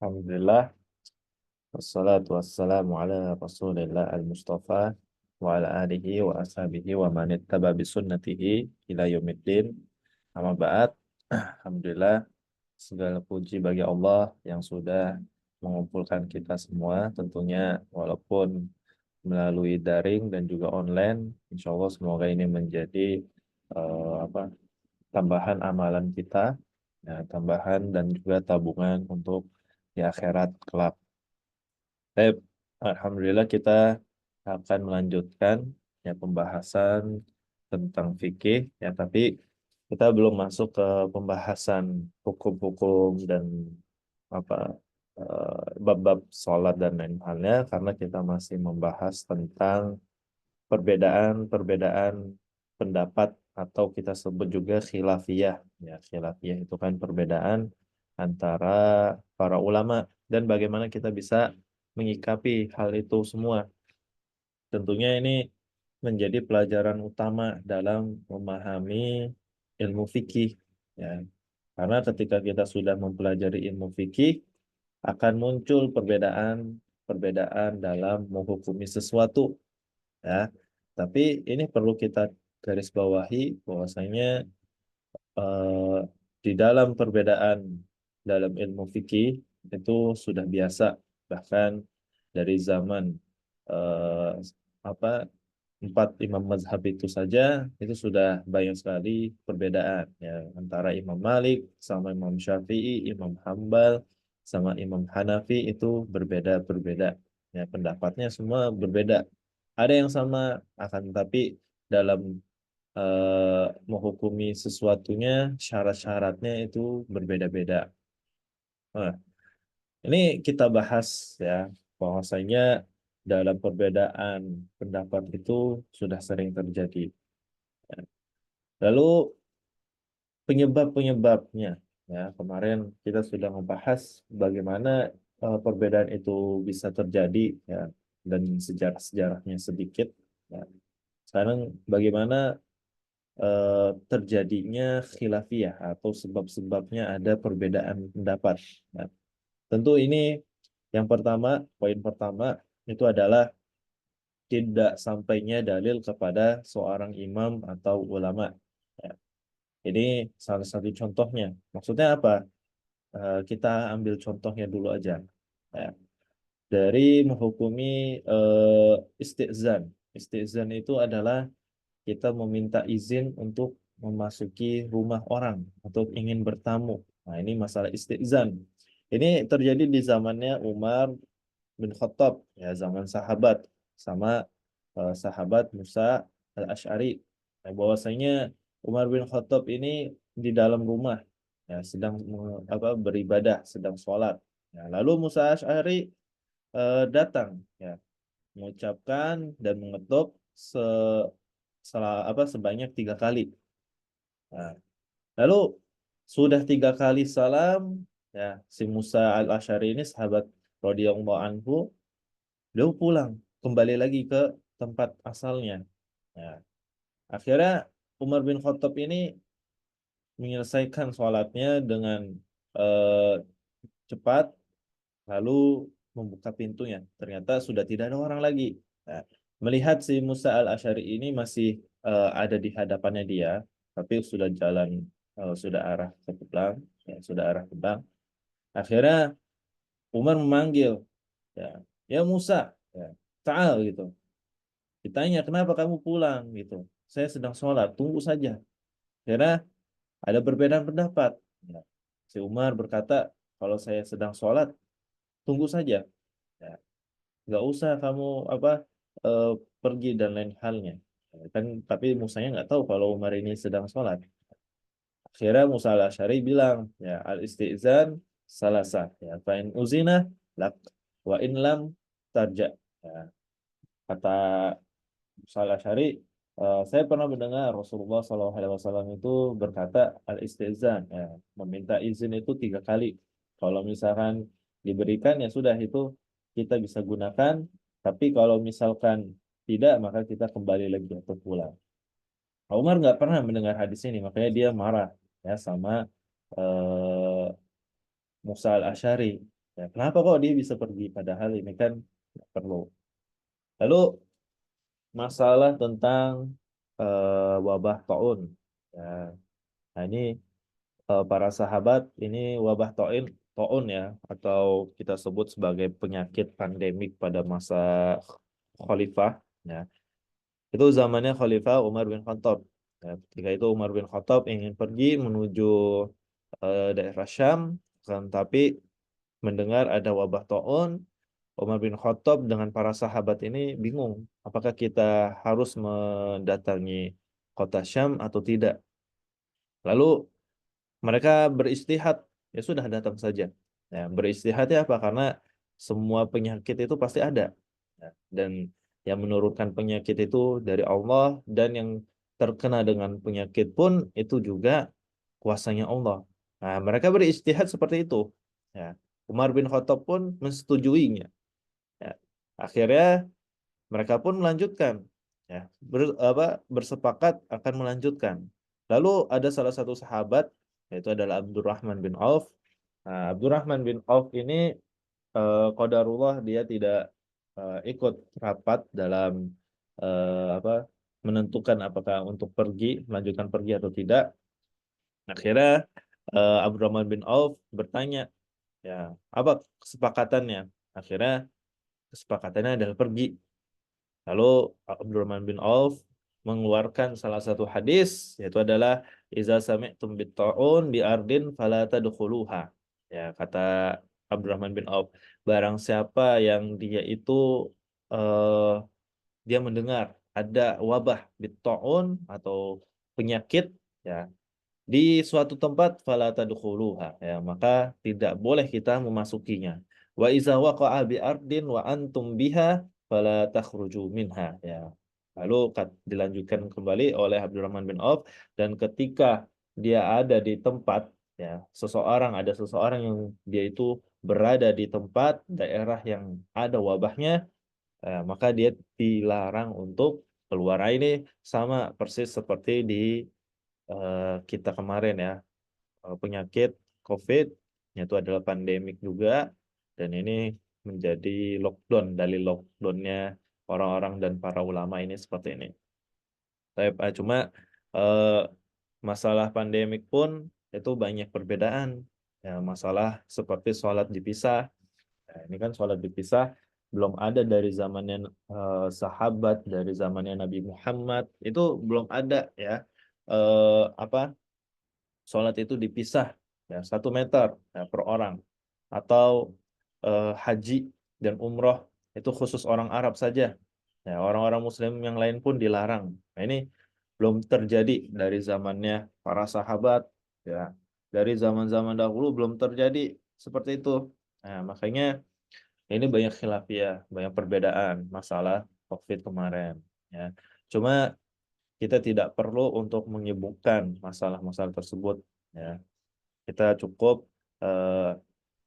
Alhamdulillah, wassalatu wassalamu ala rasulillah al-mustafa wa ala alihi wa ashabihi wa man ittaba bisunnatihi ila yaumiddin. Amma ba'd. Alhamdulillah, segala puji bagi Allah yang sudah mengumpulkan kita semua, tentunya walaupun melalui daring dan juga online. Insya Allah semoga ini menjadi apa tambahan amalan kita, ya, tambahan dan juga tabungan untuk di akhirat kelak. Baik, Alhamdulillah kita akan melanjutkan ya pembahasan tentang fikih ya, tapi kita belum masuk ke pembahasan hukum-hukum dan apa bab-bab sholat dan lain halnya karena kita masih membahas tentang perbedaan-perbedaan pendapat atau kita sebut juga khilafiyah. Ya, khilafiyah itu kan perbedaan antara para ulama dan bagaimana kita bisa menyikapi hal itu semua. Tentunya ini menjadi pelajaran utama dalam memahami ilmu fikih, ya. Karena ketika kita sudah mempelajari ilmu fikih akan muncul perbedaan dalam menghukumi sesuatu, ya. Tapi ini perlu kita garis bawahi bahwasanya eh, di dalam perbedaan dalam ilmu fikih itu sudah biasa, bahkan dari zaman eh, apa empat imam mazhab itu saja itu sudah banyak sekali perbedaan ya antara Imam Malik sama Imam Syafi'i, Imam Hambal sama Imam Hanafi itu berbeda-berbeda, ya pendapatnya semua berbeda. Ada yang sama akan tapi dalam menghukumi sesuatunya syarat-syaratnya itu berbeda-beda. Nah, ini kita bahas ya bahwasanya dalam perbedaan pendapat itu sudah sering terjadi. Lalu penyebab-penyebabnya ya kemarin kita sudah membahas bagaimana perbedaan itu bisa terjadi ya dan sejarah-sejarahnya sedikit. Ya. Sekarang bagaimana terjadinya khilafiyah atau sebab-sebabnya ada perbedaan pendapat. Nah, tentu ini yang pertama, poin pertama itu adalah tidak sampainya dalil kepada seorang imam atau ulama. Ya, ini salah satu contohnya. Maksudnya apa? Kita ambil contohnya dulu aja. Ya, dari menghukumi istizan. Istizan itu adalah kita meminta izin untuk memasuki rumah orang untuk ingin bertamu. Nah, ini masalah istizan. Ini terjadi di zamannya Umar bin Khattab, ya zaman sahabat sama sahabat Musa al-Asy'ari. Nah, bahwasanya Umar bin Khattab ini di dalam rumah ya sedang beribadah, sedang sholat. Ya, lalu Musa Asy'ari datang ya mengucapkan dan mengetuk sebanyak 3 kali. Nah, lalu sudah 3 kali salam, ya si Musa al-Asy'ari ini sahabat radhiyallahu anhu, beliau pulang kembali lagi ke tempat asalnya. Nah, akhirnya Umar bin Khattab ini menyelesaikan sholatnya dengan eh, cepat, lalu membuka pintunya. Ternyata sudah tidak ada orang lagi. Nah, melihat si Musa al-Asy'ari ini masih ada di hadapannya dia, tapi sudah jalan, sudah arah ke kiblat, ya, sudah arah kiblat. Akhirnya Umar memanggil, ya, ya Musa, ya, Ta'al gitu. Ditanya, kenapa kamu pulang gitu? Saya sedang sholat, tunggu saja. Akhirnya ada perbedaan pendapat. Ya. Si Umar berkata, kalau saya sedang sholat, tunggu saja. Ya, nggak usah kamu eh, pergi dan lain halnya. Ya, kan tapi Musanya nggak tahu kalau Umar ini sedang sholat. Akhirnya Musa al-Asy'ari bilang ya al-istizan salasah ya fa in uzina lak wa in lam tarja. Ya, kata Musa al-Asy'ari, saya pernah mendengar Rasulullah SAW itu berkata al-istizan ya meminta izin itu 3 kali. Kalau misalkan diberikan ya sudah itu kita bisa gunakan, tapi kalau misalkan tidak maka kita kembali lagi atau pulang. Umar nggak pernah mendengar hadis ini, makanya dia marah ya sama eh, Musa al-Asy'ari. Ya, kenapa kok dia bisa pergi padahal ini kan nggak perlu. Lalu masalah tentang wabah taun. Ya, nah ini para sahabat ini wabah taun ya atau kita sebut sebagai penyakit pandemik pada masa khalifah ya. Itu zamannya Khalifah Umar bin Khattab. Ya, ketika itu Umar bin Khattab ingin pergi menuju daerah Syam, kan, tapi mendengar ada wabah taun, Umar bin Khattab dengan para sahabat ini bingung, apakah kita harus mendatangi kota Syam atau tidak. Lalu mereka beristihad, ya sudah datang saja. Ya, beristihad ya apa? Karena semua penyakit itu pasti ada. Ya, dan yang menurunkan penyakit itu dari Allah dan yang terkena dengan penyakit pun itu juga kuasanya Allah. Nah, mereka beristihad seperti itu. Ya, Umar bin Khattab pun mensetujuinya. Ya, akhirnya mereka pun melanjutkan, ya, bersepakat akan melanjutkan. Lalu ada salah satu sahabat, yaitu adalah Abdurrahman bin Auf. Nah, Abdurrahman bin Auf ini qadarullah dia tidak ikut rapat dalam menentukan apakah untuk pergi, melanjutkan pergi atau tidak. Akhirnya Abdurrahman bin Auf bertanya, ya, apa kesepakatannya? Akhirnya kesepakatannya adalah pergi. Lalu Abdurrahman bin Auf mengeluarkan salah satu hadis, yaitu adalah iza sami'tum bitta'un bi ardin fala tadkhuluha. Ya, kata Abdurrahman bin Auf, barang siapa yang dia itu eh, dia mendengar ada wabah bitta'un atau penyakit, ya, di suatu tempat fala tadkhuluha, ya, maka tidak boleh kita memasukinya. Wa iza waqa'a bi ardin wa antum biha fala takhruju minha, ya. Lalu dilanjutkan kembali oleh Abdurrahman bin Auf, dan ketika dia ada di tempat, ya, ada seseorang yang dia itu berada di tempat daerah yang ada wabahnya, maka dia dilarang untuk keluar. Nah, ini sama persis seperti di kita kemarin ya, penyakit COVID itu adalah pandemik juga, dan ini menjadi lockdown, dari lockdownnya orang-orang dan para ulama ini seperti ini. Tapi cuma eh, masalah pandemik pun itu banyak perbedaan, ya, masalah seperti sholat dipisah. Nah, ini kan sholat dipisah belum ada dari zamannya sahabat, dari zamannya Nabi Muhammad itu belum ada ya, apa, sholat itu dipisah, ya, 1 meter, ya, per orang, atau haji dan umroh itu khusus orang Arab saja, ya, orang-orang Muslim yang lain pun dilarang. Nah, ini belum terjadi dari zamannya para sahabat, ya, dari zaman-zaman dahulu belum terjadi seperti itu. Nah, makanya ini banyak khilafiyah, banyak perbedaan masalah COVID kemarin, ya. Cuma kita tidak perlu untuk menyibukkan masalah-masalah tersebut, ya. Kita cukup eh,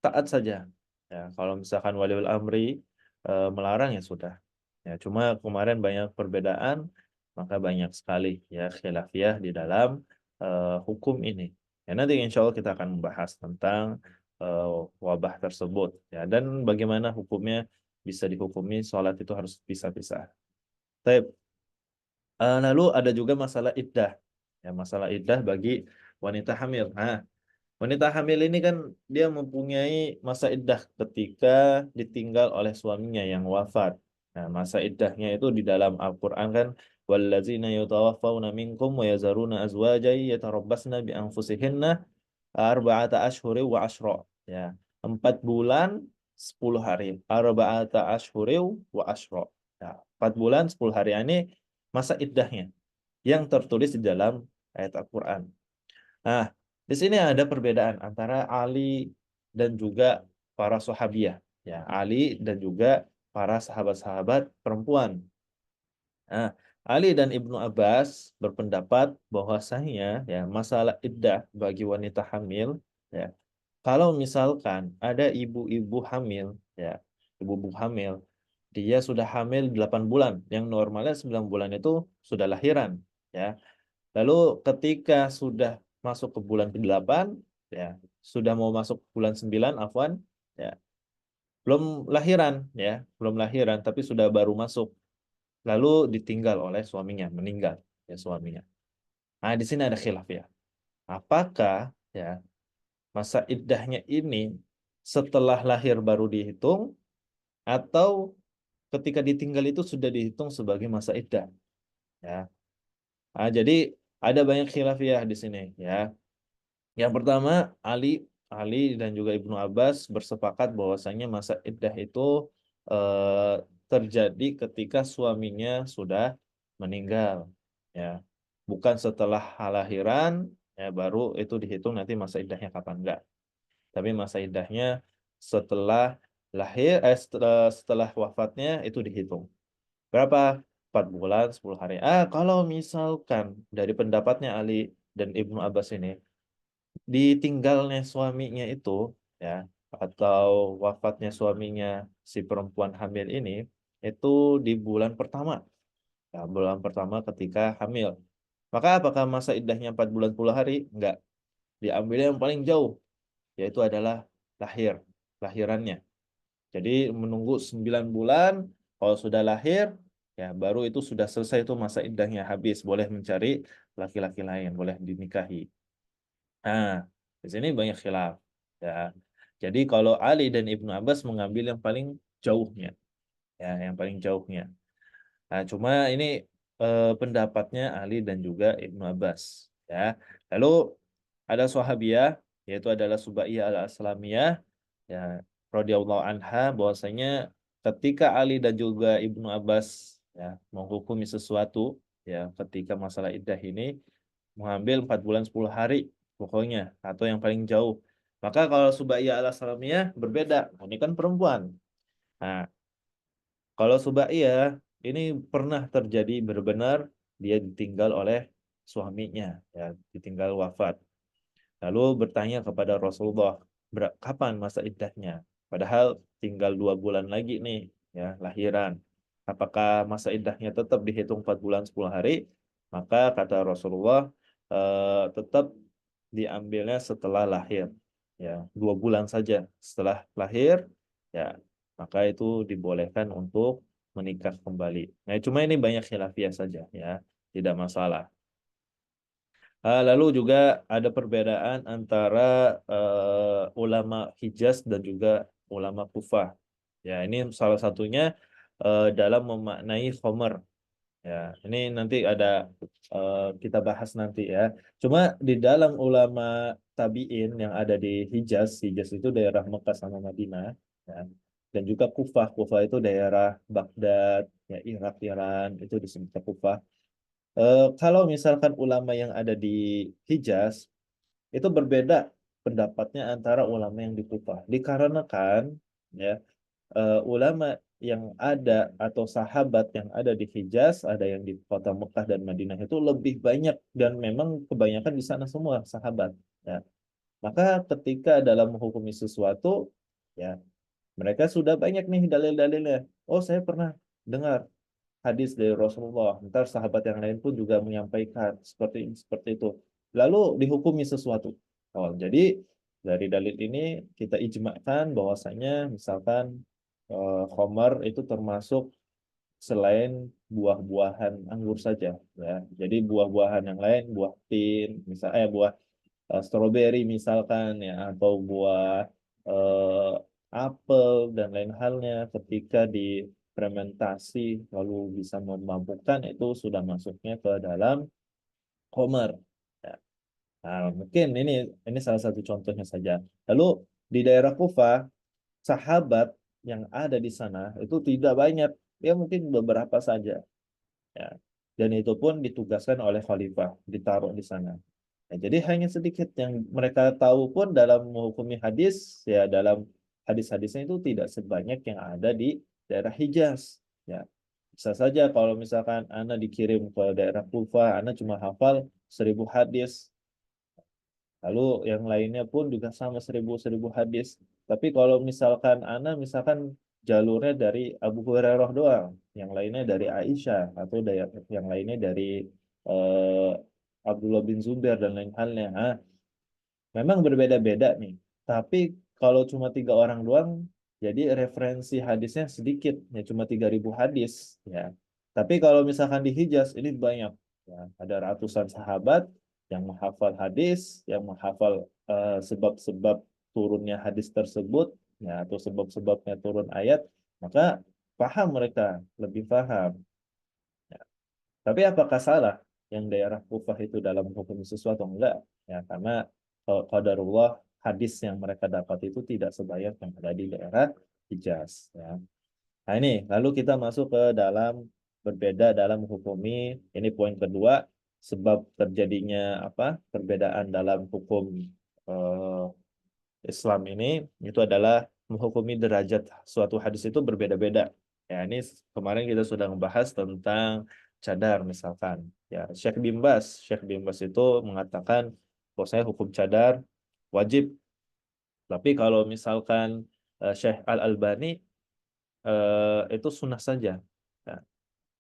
taat saja, ya. Kalau misalkan waliul amri melarang ya sudah, ya. Cuma kemarin banyak perbedaan, maka banyak sekali ya khilafiyah di dalam hukum ini, ya. Nanti insya Allah kita akan membahas tentang eh, wabah tersebut, ya, dan bagaimana hukumnya bisa dihukumi sholat itu harus bisa-bisa. Baik. Lalu ada juga masalah iddah, ya, masalah iddah bagi wanita hamil. Nah, wanita hamil ini kan dia mempunyai masa iddah ketika ditinggal oleh suaminya yang wafat. Nah, masa iddahnya itu di dalam Al-Qur'an kan, wallazina yatawaffawna minkum wa yazaruna azwajan yatarabbasna bi anfusihinna arba'ata ashhuri wa ashra. Ya, 4 bulan 10 hari. Arba'ata ashhuri wa ashra. Ya, 4 bulan 10 hari ini masa iddahnya yang tertulis di dalam ayat Al-Qur'an. Nah, di sini ada perbedaan antara Ali dan juga para sahabiah. Ya, Ali dan juga para sahabat-sahabat perempuan. Nah, Ali dan Ibnu Abbas berpendapat bahwasanya ya masalah iddah bagi wanita hamil, ya, kalau misalkan ada ibu-ibu hamil, ya, ibu-ibu hamil, dia sudah hamil 8 bulan, yang normalnya 9 bulan itu sudah lahiran, ya. Lalu ketika sudah masuk ke bulan ke-8, ya, sudah mau masuk bulan 9, afwan, ya. belum lahiran ya, belum lahiran tapi sudah baru masuk. Lalu ditinggal oleh suaminya, meninggal ya suaminya. Nah, di sini ada khilaf ya. Apakah ya masa iddahnya ini setelah lahir baru dihitung atau ketika ditinggal itu sudah dihitung sebagai masa iddah ya. Nah, jadi ada banyak khilafiyah di sini ya. Yang pertama Ali dan juga Ibnu Abbas bersepakat bahwasanya masa iddah itu eh, terjadi ketika suaminya sudah meninggal ya. Bukan setelah lahiran ya baru itu dihitung nanti masa iddahnya kapan enggak. Tapi masa iddahnya setelah setelah wafatnya itu dihitung. Berapa? 4 bulan, 10 hari. Kalau misalkan dari pendapatnya Ali dan Ibnu Abbas ini, ditinggalnya suaminya itu, ya, atau wafatnya suaminya si perempuan hamil ini, itu di bulan pertama. Ya, bulan pertama ketika hamil. Maka apakah masa iddahnya 4 bulan 10 hari? Enggak. Diambil yang paling jauh, yaitu adalah lahir, lahirannya. Jadi menunggu 9 bulan, kalau sudah lahir, ya baru itu sudah selesai itu masa iddahnya habis, boleh mencari laki-laki lain, boleh dinikahi. Nah, di sini banyak khilaf. Ya. Jadi kalau Ali dan Ibnu Abbas mengambil yang paling jauhnya, ya, yang paling jauhnya. Nah, cuma ini pendapatnya Ali dan juga Ibnu Abbas, ya. Lalu ada Sahabiyah, yaitu adalah Subaiyah al-Aslamiyah, ya, radhiyallahu anha, bahwasanya ketika Ali dan juga Ibnu Abbas ya menghukumi sesuatu, ya, ketika masalah iddah ini mengambil 4 bulan 10 hari pokoknya atau yang paling jauh. Maka kalau Subaiyah al-Aslamiyah berbeda. Nah, ini kan perempuan. Nah, kalau Subaiyah ini pernah terjadi benar-benar dia ditinggal oleh suaminya, ya, ditinggal wafat. Lalu bertanya kepada Rasulullah, kapan masa iddahnya? Padahal tinggal 2 bulan lagi nih, ya, lahiran. Apakah masa iddahnya tetap dihitung 4 bulan 10 hari? Maka kata Rasulullah, tetap diambilnya setelah lahir. Ya, 2 bulan saja setelah lahir, ya, maka itu dibolehkan untuk menikah kembali. Nah, cuma ini banyak khilafiyah saja, ya, tidak masalah. Lalu juga ada perbedaan antara ulama Hijaz dan juga ulama Kufah. Ya, ini salah satunya dalam memaknai khomer. Ya, ini nanti ada kita bahas nanti ya. Cuma di dalam ulama tabi'in yang ada di Hijaz itu daerah Mekah sama Madinah, ya. Dan juga Kufah, Kufah itu daerah Baghdad, ya, Irak, Iran, itu disebut Kufah. Kalau misalkan ulama yang ada di Hijaz itu berbeda pendapatnya antara ulama yang di Kufah. Dikarenakan ya ulama yang ada atau sahabat yang ada di Hijaz, ada yang di kota Mekah dan Madinah itu lebih banyak dan memang kebanyakan di sana semua sahabat. Ya. Maka ketika dalam menghukumi sesuatu, ya mereka sudah banyak nih dalil-dalilnya. Oh, saya pernah dengar hadis dari Rasulullah. Ntar sahabat yang lain pun juga menyampaikan seperti itu. Lalu dihukumi sesuatu. Oh, jadi dari dalil ini kita ijma'kan bahwasanya misalkan khamar itu termasuk selain buah-buahan anggur saja, ya. Jadi buah-buahan yang lain, buah pin, buah stroberi misalkan, ya, atau buah eh, apel dan lain halnya ketika difermentasi lalu bisa memabukkan itu sudah masuknya ke dalam khamar. Ya. Nah, mungkin ini salah satu contohnya saja. Lalu di daerah Kufah, sahabat yang ada di sana itu tidak banyak, ya mungkin beberapa saja, ya. Dan itu pun ditugaskan oleh khalifah, ditaruh di sana. Ya, jadi hanya sedikit yang mereka tahu pun dalam menghukumi hadis, ya dalam hadis-hadisnya itu tidak sebanyak yang ada di daerah Hijaz. Ya, bisa saja kalau misalkan Anda dikirim ke daerah Kufah, Anda cuma hafal 1.000 hadis. Lalu yang lainnya pun juga sama 1.000 hadis. Tapi kalau misalkan misalkan jalurnya dari Abu Hurairah doang, yang lainnya dari Aisyah atau yang lainnya dari eh, Abdullah bin Zubair dan lain halnya. Memang berbeda-beda nih. Tapi kalau cuma 3 orang doang, Jadi referensi hadisnya sedikit, ya cuma 3.000 hadis, ya. Tapi kalau misalkan di Hijaz ini banyak, ya. Ada ratusan sahabat yang menghafal hadis, yang menghafal sebab-sebab turunnya hadis tersebut, ya, atau sebab-sebabnya turun ayat, maka paham mereka, lebih paham. Ya. Tapi apakah salah yang daerah Kufah itu dalam hukum sesuatu? Enggak, ya, karena qadarullah hadis yang mereka dapat itu tidak sebanyak yang ada di daerah Hijaz, ya. Nah ini, lalu kita masuk ke dalam berbeda dalam menghukumi. Ini poin kedua, sebab terjadinya apa perbedaan dalam hukum eh, Islam ini itu adalah menghukumi derajat suatu hadis itu berbeda-beda. Ya, ini kemarin kita sudah membahas tentang cadar misalkan. Ya, Syekh Bin Baz itu mengatakan bahwasanya hukum cadar wajib. Tapi kalau misalkan Syekh Al-Albani itu sunnah saja. Ya,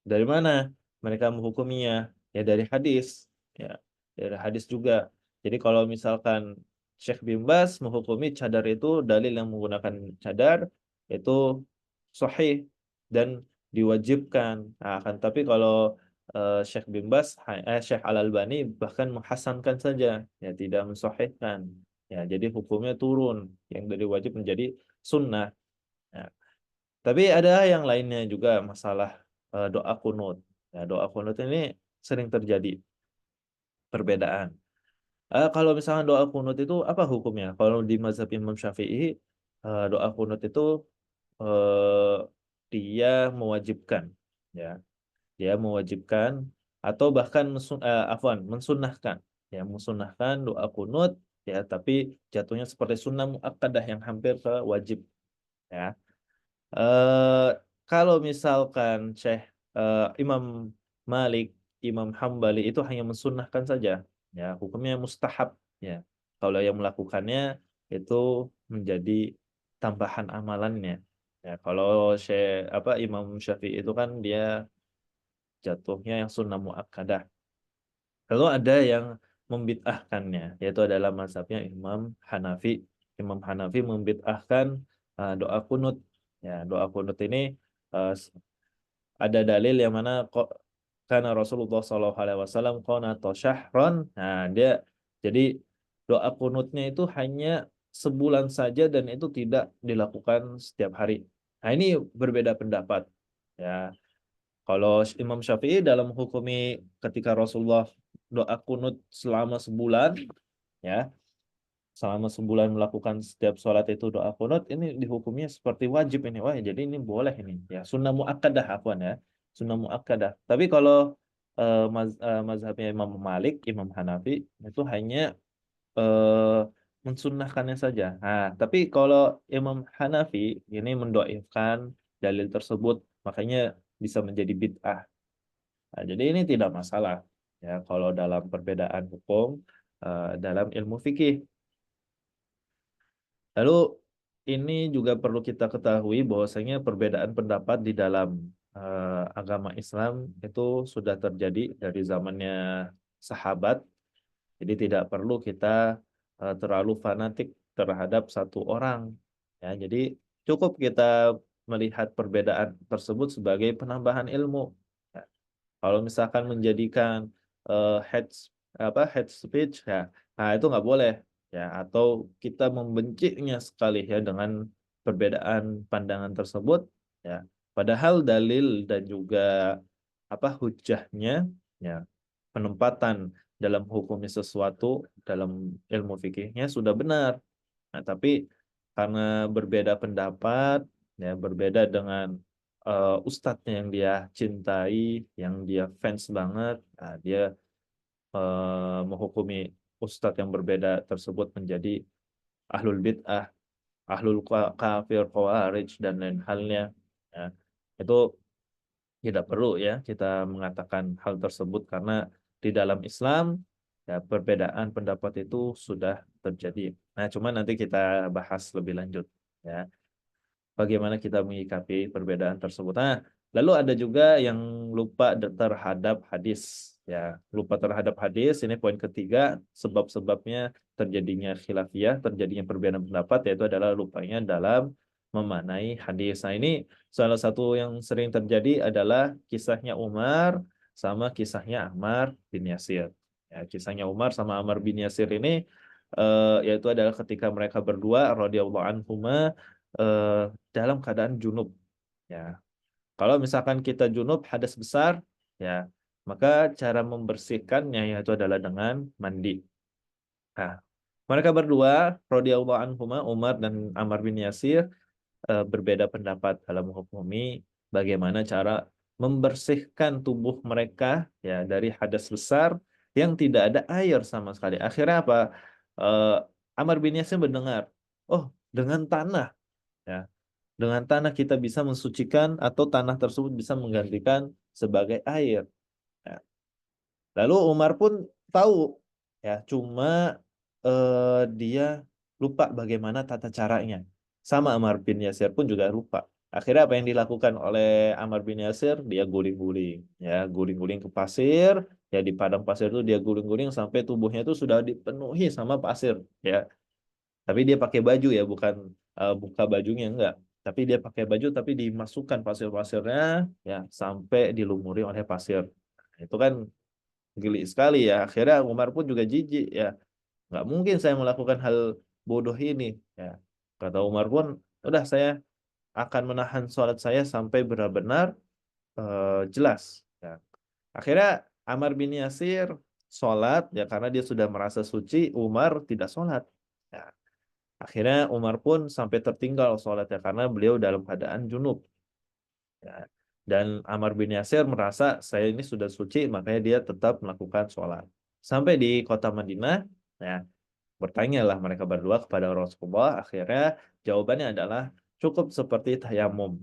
dari mana mereka menghukuminya? Ya dari hadis, ya dari hadis juga. Jadi kalau misalkan Syekh bin Baz menghukumi cadar itu dalil yang menggunakan cadar itu sahih dan diwajibkan. Nah, akan tapi kalau Syekh Al-Albani bahkan menghasankan saja, ya tidak mensahihkan. Ya, jadi hukumnya turun yang dari wajib menjadi sunnah. Ya. Tapi ada yang lainnya juga masalah doa kunut. Ya, doa kunut ini sering terjadi perbedaan. Kalau misalnya doa kunut itu apa hukumnya? Kalau di mazhab Imam Syafi'i, doa kunut itu eh, dia mewajibkan, ya, dia mewajibkan atau bahkan mensunnahkan, ya, mensunnahkan doa kunut, ya, tapi jatuhnya seperti sunnah muakkadah yang hampir ke wajib, ya. Eh, Kalau misalkan Imam Malik, Imam Hambali itu hanya mensunnahkan saja, ya hukumnya mustahab, ya. Kalau yang melakukannya itu menjadi tambahan amalannya. Ya, kalau Imam Syafi'i itu kan dia jatuhnya yang sunnah muakkadah. Lalu ada yang membid'ahkannya, yaitu adalah mazhabnya Imam Hanafi. Imam Hanafi membid'ahkan doa kunut. Ya, doa kunut ini eh, s- ada dalil yang mana kok karena Rasulullah SAW qanata syahron. Nah, dia jadi doa kunutnya itu hanya sebulan saja dan itu tidak dilakukan setiap hari. Nah, ini berbeda pendapat. Ya, kalau Imam Syafi'i dalam hukumi ketika Rasulullah doa kunut selama sebulan, ya, selama sebulan melakukan setiap sholat itu doa kunut, ini dihukumnya seperti wajib ini. Wah, jadi ini boleh ini. Ya, sunnah muakkadah afwan, ya. Sunnah muakkadah. Tapi kalau mazhabnya Imam Malik, Imam Hanafi itu hanya eh, mensunnahkannya saja. Nah, tapi kalau Imam Hanafi ini mendoifkan dalil tersebut, makanya bisa menjadi bid'ah. Nah, jadi ini tidak masalah, ya kalau dalam perbedaan hukum dalam ilmu fikih. Lalu ini juga perlu kita ketahui bahwasanya perbedaan pendapat di dalam agama Islam itu sudah terjadi dari zamannya sahabat. Jadi tidak perlu kita terlalu fanatik terhadap satu orang. Ya, jadi cukup kita melihat perbedaan tersebut sebagai penambahan ilmu. Ya, kalau misalkan menjadikan head speech, ya, nah itu nggak boleh, ya. Atau kita membencinya sekali, ya, dengan perbedaan pandangan tersebut, ya. Padahal dalil dan juga hujahnya, ya, penempatan dalam hukumnya sesuatu dalam ilmu fikihnya sudah benar. Nah, tapi karena berbeda pendapat, ya, berbeda dengan ustadznya yang dia cintai, yang dia fans banget, nah, dia menghukumi ustadz yang berbeda tersebut menjadi ahlul bid'ah, kafir, khawarij, dan lain halnya. Ya, itu tidak perlu, ya, kita mengatakan hal tersebut karena di dalam Islam, ya, perbedaan pendapat itu sudah terjadi. Nah, cuma nanti kita bahas lebih lanjut, ya, bagaimana kita menyikapi perbedaan tersebut. Nah, lalu ada juga yang lupa terhadap hadis. Ya, lupa terhadap hadis. Ini poin ketiga, sebab-sebabnya terjadinya khilafiyah, terjadinya perbedaan pendapat, yaitu adalah lupanya dalam memaknai hadis. Nah, ini salah satu yang sering terjadi adalah kisahnya Umar sama kisahnya Ammar bin Yasir. Ya, kisahnya Umar sama Ammar bin Yasir ini yaitu adalah ketika mereka berdua radhiyallahu anhuma dalam keadaan junub. Ya, kalau misalkan kita junub hadas besar, ya, maka cara membersihkannya yaitu adalah dengan mandi. Nah, mereka berdua radhiyallahu anhuma Umar dan Ammar bin Yasir berbeda pendapat dalam menghukumi bagaimana cara membersihkan tubuh mereka ya dari hadas besar yang tidak ada air sama sekali. Akhirnya apa? Eh, Ammar bin Yasir mendengar, oh dengan tanah ya, dengan tanah kita bisa mensucikan atau tanah tersebut bisa menggantikan sebagai air. Ya. Lalu Umar pun tahu ya, cuma dia lupa bagaimana tata caranya. Sama Ammar bin Yasir pun juga lupa. Akhirnya apa yang dilakukan oleh Ammar bin Yasir? Dia guling-guling, ya guling-guling ke pasir, ya di padang pasir itu dia guling-guling sampai tubuhnya itu sudah dipenuhi sama pasir, ya. Tapi dia pakai baju ya, bukan buka bajunya enggak. Tapi dia pakai baju tapi dimasukkan pasir-pasirnya ya sampai dilumuri oleh pasir. Itu kan geli sekali ya. Akhirnya Umar pun juga jijik ya. Nggak mungkin saya melakukan hal bodoh ini ya. Kata Umar pun, udah saya akan menahan sholat saya sampai benar-benar jelas. Ya. Akhirnya Ammar bin Yasir sholat ya karena dia sudah merasa suci. Umar tidak sholat. Ya. Akhirnya Umar pun sampai tertinggal sholatnya karena beliau dalam keadaan junub. Ya. Dan Ammar bin Yasir merasa saya ini sudah suci, makanya dia tetap melakukan sholat. Sampai di kota Madinah, ya, bertanyalah mereka berdua kepada Rasulullah. Akhirnya jawabannya adalah cukup seperti tayamum.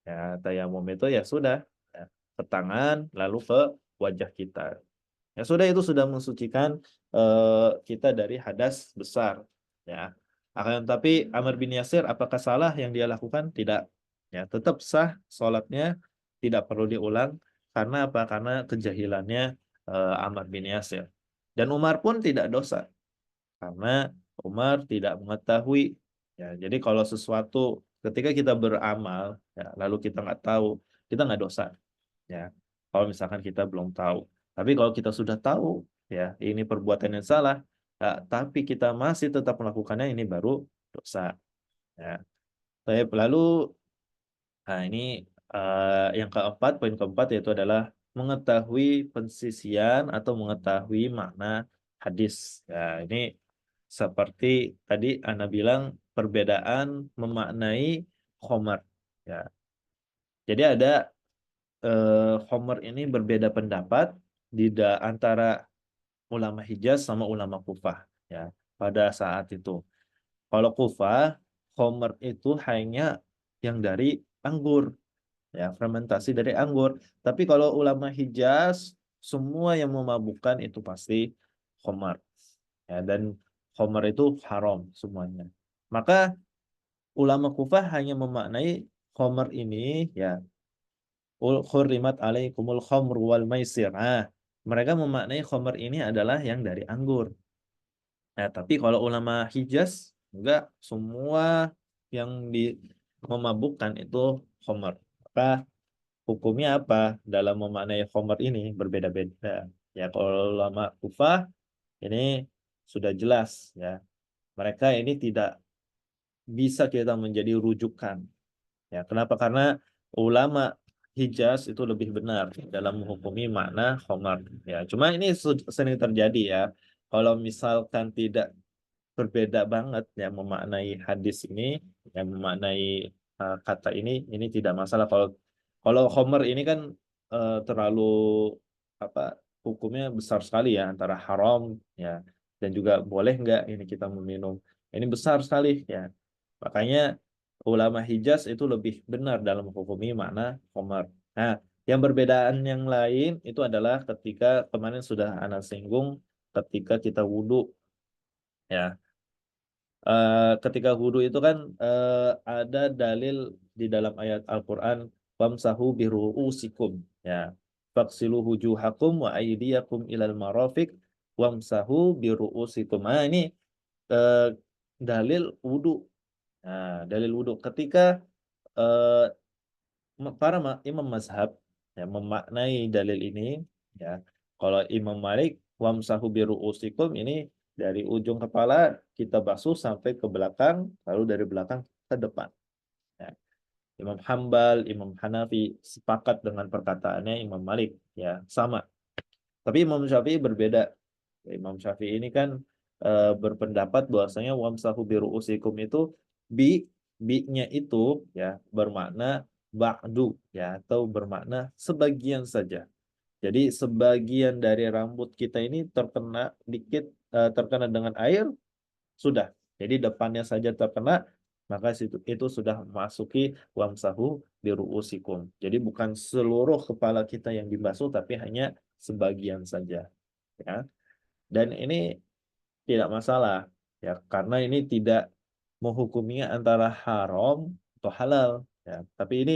Ya, tayamum itu ya sudah, ya, ke tangan lalu ke wajah kita. Ya sudah, itu sudah mensucikan kita dari hadas besar. Ya. Akan tapi Amr bin Yasir apakah salah yang dia lakukan? Tidak. Ya, tetap sah sholatnya, tidak perlu diulang. Karena apa? Karena kejahilannya Amr bin Yasir. Dan Umar pun tidak dosa karena Umar tidak mengetahui. Ya, jadi kalau sesuatu ketika kita beramal, ya, lalu kita nggak tahu, kita nggak dosa. Ya, kalau misalkan kita belum tahu. Tapi kalau kita sudah tahu, ya ini perbuatan yang salah, tapi kita masih tetap melakukannya, ini baru dosa. Ya. Baik, lalu, nah ini yang keempat, poin keempat yaitu adalah mengetahui pensisian atau mengetahui makna hadis. Ya, ini seperti tadi Ana bilang perbedaan memaknai khomer. Ya, jadi ada khomer ini berbeda pendapat antara ulama Hijaz sama ulama Kufah. Ya, pada saat itu. Kalau Kufah, khomer itu hanya yang dari anggur, ya fermentasi dari anggur. Tapi kalau ulama Hijaz, semua yang memabukkan itu pasti khomer. Ya, dan khomer itu haram semuanya. Maka ulama Kufah hanya memaknai khomer ini ya hurrimat alaikumul khamru wal maisir. Nah, mereka memaknai khomer ini adalah yang dari anggur. Nah, tapi kalau ulama Hijaz enggak, semua yang memabukkan itu khomer. Maka hukumnya apa dalam memaknai khomer ini berbeda-beda. Ya, kalau ulama Kufah ini sudah jelas ya. Mereka ini tidak bisa kita menjadi rujukan. Ya, kenapa? Karena ulama Hijaz itu lebih benar dalam menghukumi makna khamar. Ya, cuma ini sering terjadi ya. Kalau misalkan tidak berbeda banget ya memaknai hadis ini, yang memaknai kata ini tidak masalah. Kalau kalau khamar ini kan terlalu apa hukumnya besar sekali ya antara haram ya dan juga boleh nggak ini kita meminum. Ini besar sekali ya. Makanya ulama Hijaz itu lebih benar dalam menghukumi makna khamar. Nah, yang perbedaan yang lain itu adalah ketika kemarin sudah Ana singgung ketika kita wudhu ya. Ketika wudhu itu kan ada dalil di dalam ayat Al-Quran wamsahu biru'usikum ya faksilu wujuhakum wa aydiyakum ilal marafiq wamsahu biru'usikum. Nah, ini eh, dalil wudhu Nah, dalil wudhu ketika eh, para imam mazhab ya memaknai dalil ini ya. Kalau Imam Malik wamsahu biru'usikum ini dari ujung kepala kita basuh sampai ke belakang, lalu dari belakang ke depan. Ya. Imam Hambal, Imam Hanafi sepakat dengan perkataannya Imam Malik ya, sama. Tapi Imam Syafi'i berbeda. Imam Syafi'i ini kan berpendapat bahwasanya wamsahu biru'usikum itu bi bi-nya itu ya bermakna ba'du ya atau bermakna sebagian saja. Jadi sebagian dari rambut kita ini terkena dikit terkena dengan air sudah. Jadi depannya saja terkena maka itu sudah masuki wamsahu biru'usikum. Jadi bukan seluruh kepala kita yang dibasuh tapi hanya sebagian saja ya. Dan ini tidak masalah ya karena ini tidak menghukuminya antara haram atau halal ya. Tapi ini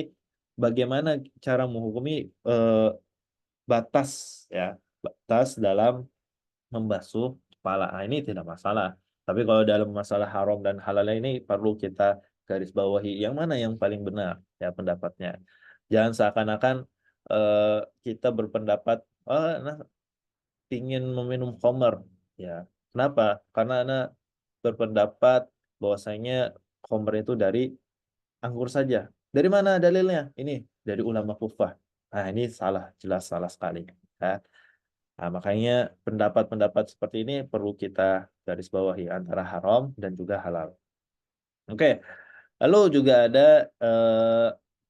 bagaimana cara menghukumi batas ya, batas dalam membasuh kepala. Nah, ini tidak masalah. Tapi kalau dalam masalah haram dan halal ini perlu kita garis bawahi yang mana yang paling benar ya pendapatnya. Jangan seakan-akan kita berpendapat nah, ingin meminum khamar ya. Kenapa? Karena anak berpendapat bahwasanya khamar itu dari anggur saja. Dari mana dalilnya? Ini dari ulama kufah. Nah, ini salah, jelas salah sekali. Ya. Nah, makanya pendapat-pendapat seperti ini perlu kita garis bawahi antara haram dan juga halal. Oke, lalu juga ada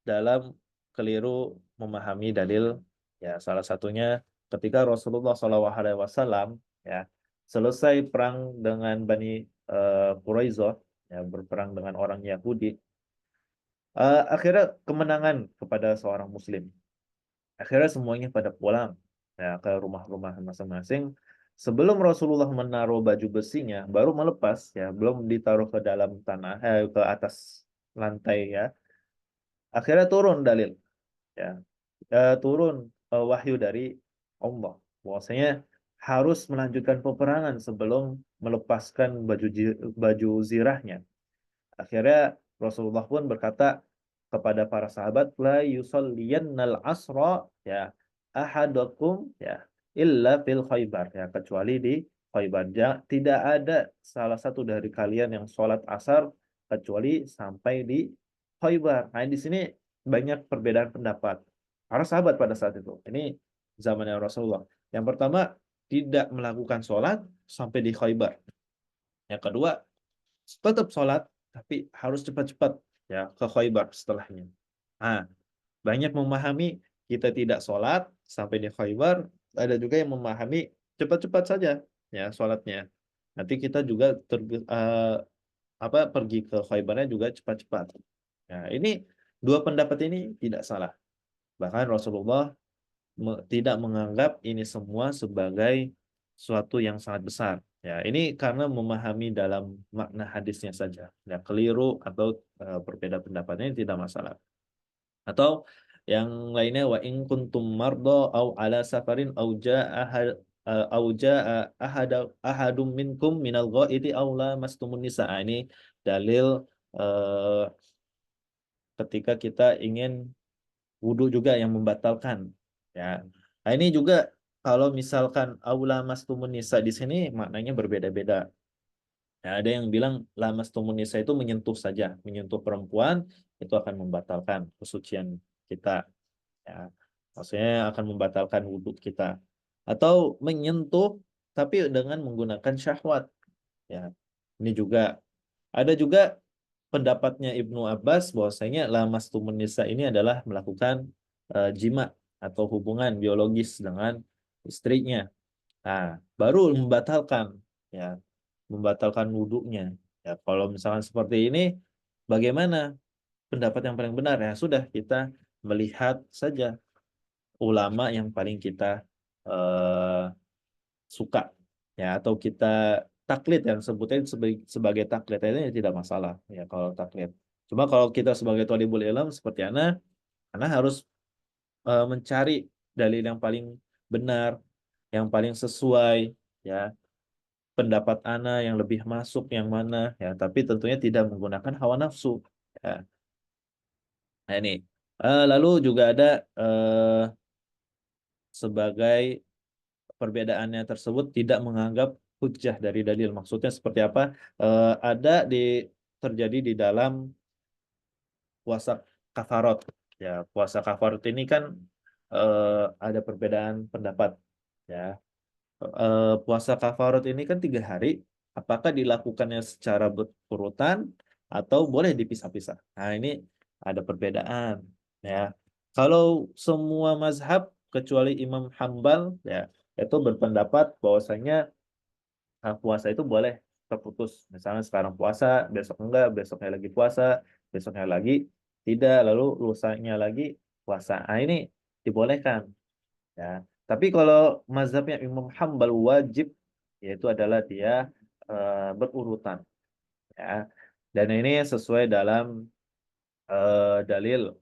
dalam keliru memahami dalil, ya salah satunya ketika Rasulullah SAW ya selesai perang dengan Bani Quraizoh, ya berperang dengan orang Yahudi, akhirnya kemenangan kepada seorang Muslim. Akhirnya semuanya pada pulang ya ke rumah-rumah masing-masing. Sebelum Rasulullah menaruh baju besinya, baru melepas ya, belum ditaruh ke dalam tanah, ke atas lantai ya. Akhirnya turun dalil ya, turun wahyu dari Allah bahwasanya harus melanjutkan peperangan sebelum melepaskan baju zirahnya. Akhirnya Rasulullah pun berkata kepada para sahabat, la yusalliyannal asra ya ahadakum ya illa fil Khaybar ya kecuali di Khaybar. Tidak ada salah satu dari kalian yang sholat asar kecuali sampai di Khaybar. Nah, di sini banyak perbedaan pendapat para sahabat pada saat itu. Ini zamannya Rasulullah. Yang pertama, tidak melakukan sholat sampai di Khaybar. Yang kedua, tetap sholat tapi harus cepat-cepat ya ke Khaybar setelahnya. Nah, banyak memahami kita tidak sholat sampai di Khaybar, ada juga yang memahami cepat-cepat saja ya sholatnya. Nanti kita juga pergi ke Khaybarnya juga cepat-cepat. Nah, ini dua pendapat ini tidak salah. Bahkan Rasulullah tidak menganggap ini semua sebagai suatu yang sangat besar. Ya, ini karena memahami dalam makna hadisnya saja. Ya, keliru atau berbeda pendapatnya ini tidak masalah. Atau yang lainnya wa in kuntum mardo au ala safarin au jaa ahadum minkum minal ghaiti aw lamastumun nisa. Ini dalil eh, ketika kita ingin wudhu juga yang membatalkan ya. Nah, ini juga kalau misalkan aula mastumun nisa di sini maknanya berbeda-beda. Ya, ada yang bilang lamastumun nisa itu menyentuh saja, menyentuh perempuan itu akan membatalkan kesucian kita ya. Maksudnya akan membatalkan wudhu kita. Atau menyentuh tapi dengan menggunakan syahwat ya. Ini juga ada juga pendapatnya Ibnu Abbas bahwasanya lamastumun nisa ini adalah melakukan jima atau hubungan biologis dengan istrinya. Nah, baru membatalkan ya, membatalkan wudhunya. Ya, kalau misalkan seperti ini, bagaimana pendapat yang paling benar ya? Sudah kita melihat saja ulama yang paling kita eh, suka ya atau kita taklid yang sebutnya sebagai taklid ini tidak masalah ya kalau taklid. Cuma kalau kita sebagai thalibul ilm seperti ana harus mencari dalil yang paling benar, yang paling sesuai ya. pendapat ana yang lebih masuk yang mana ya, tapi tentunya tidak menggunakan hawa nafsu ya. Nah ini lalu juga ada eh, sebagai perbedaannya tersebut tidak menganggap hujjah dari dalil. Maksudnya seperti apa? Ada terjadi di dalam puasa kafarot. Ya, puasa kafarot ini kan ada perbedaan pendapat. Ya, puasa kafarot ini kan 3 hari. Apakah dilakukannya secara berurutan atau boleh dipisah-pisah? Nah, ini ada perbedaan. Ya, kalau semua mazhab kecuali Imam Hambal, ya, itu berpendapat bahwasanya puasa itu boleh terputus. Misalnya sekarang puasa, besok enggak, besoknya lagi puasa, besoknya lagi tidak, lalu lusanya lagi puasa. Nah, ini dibolehkan. Ya. Tapi kalau mazhabnya Imam Hambal wajib, yaitu adalah dia berurutan. Ya. Dan ini sesuai dalam dalil.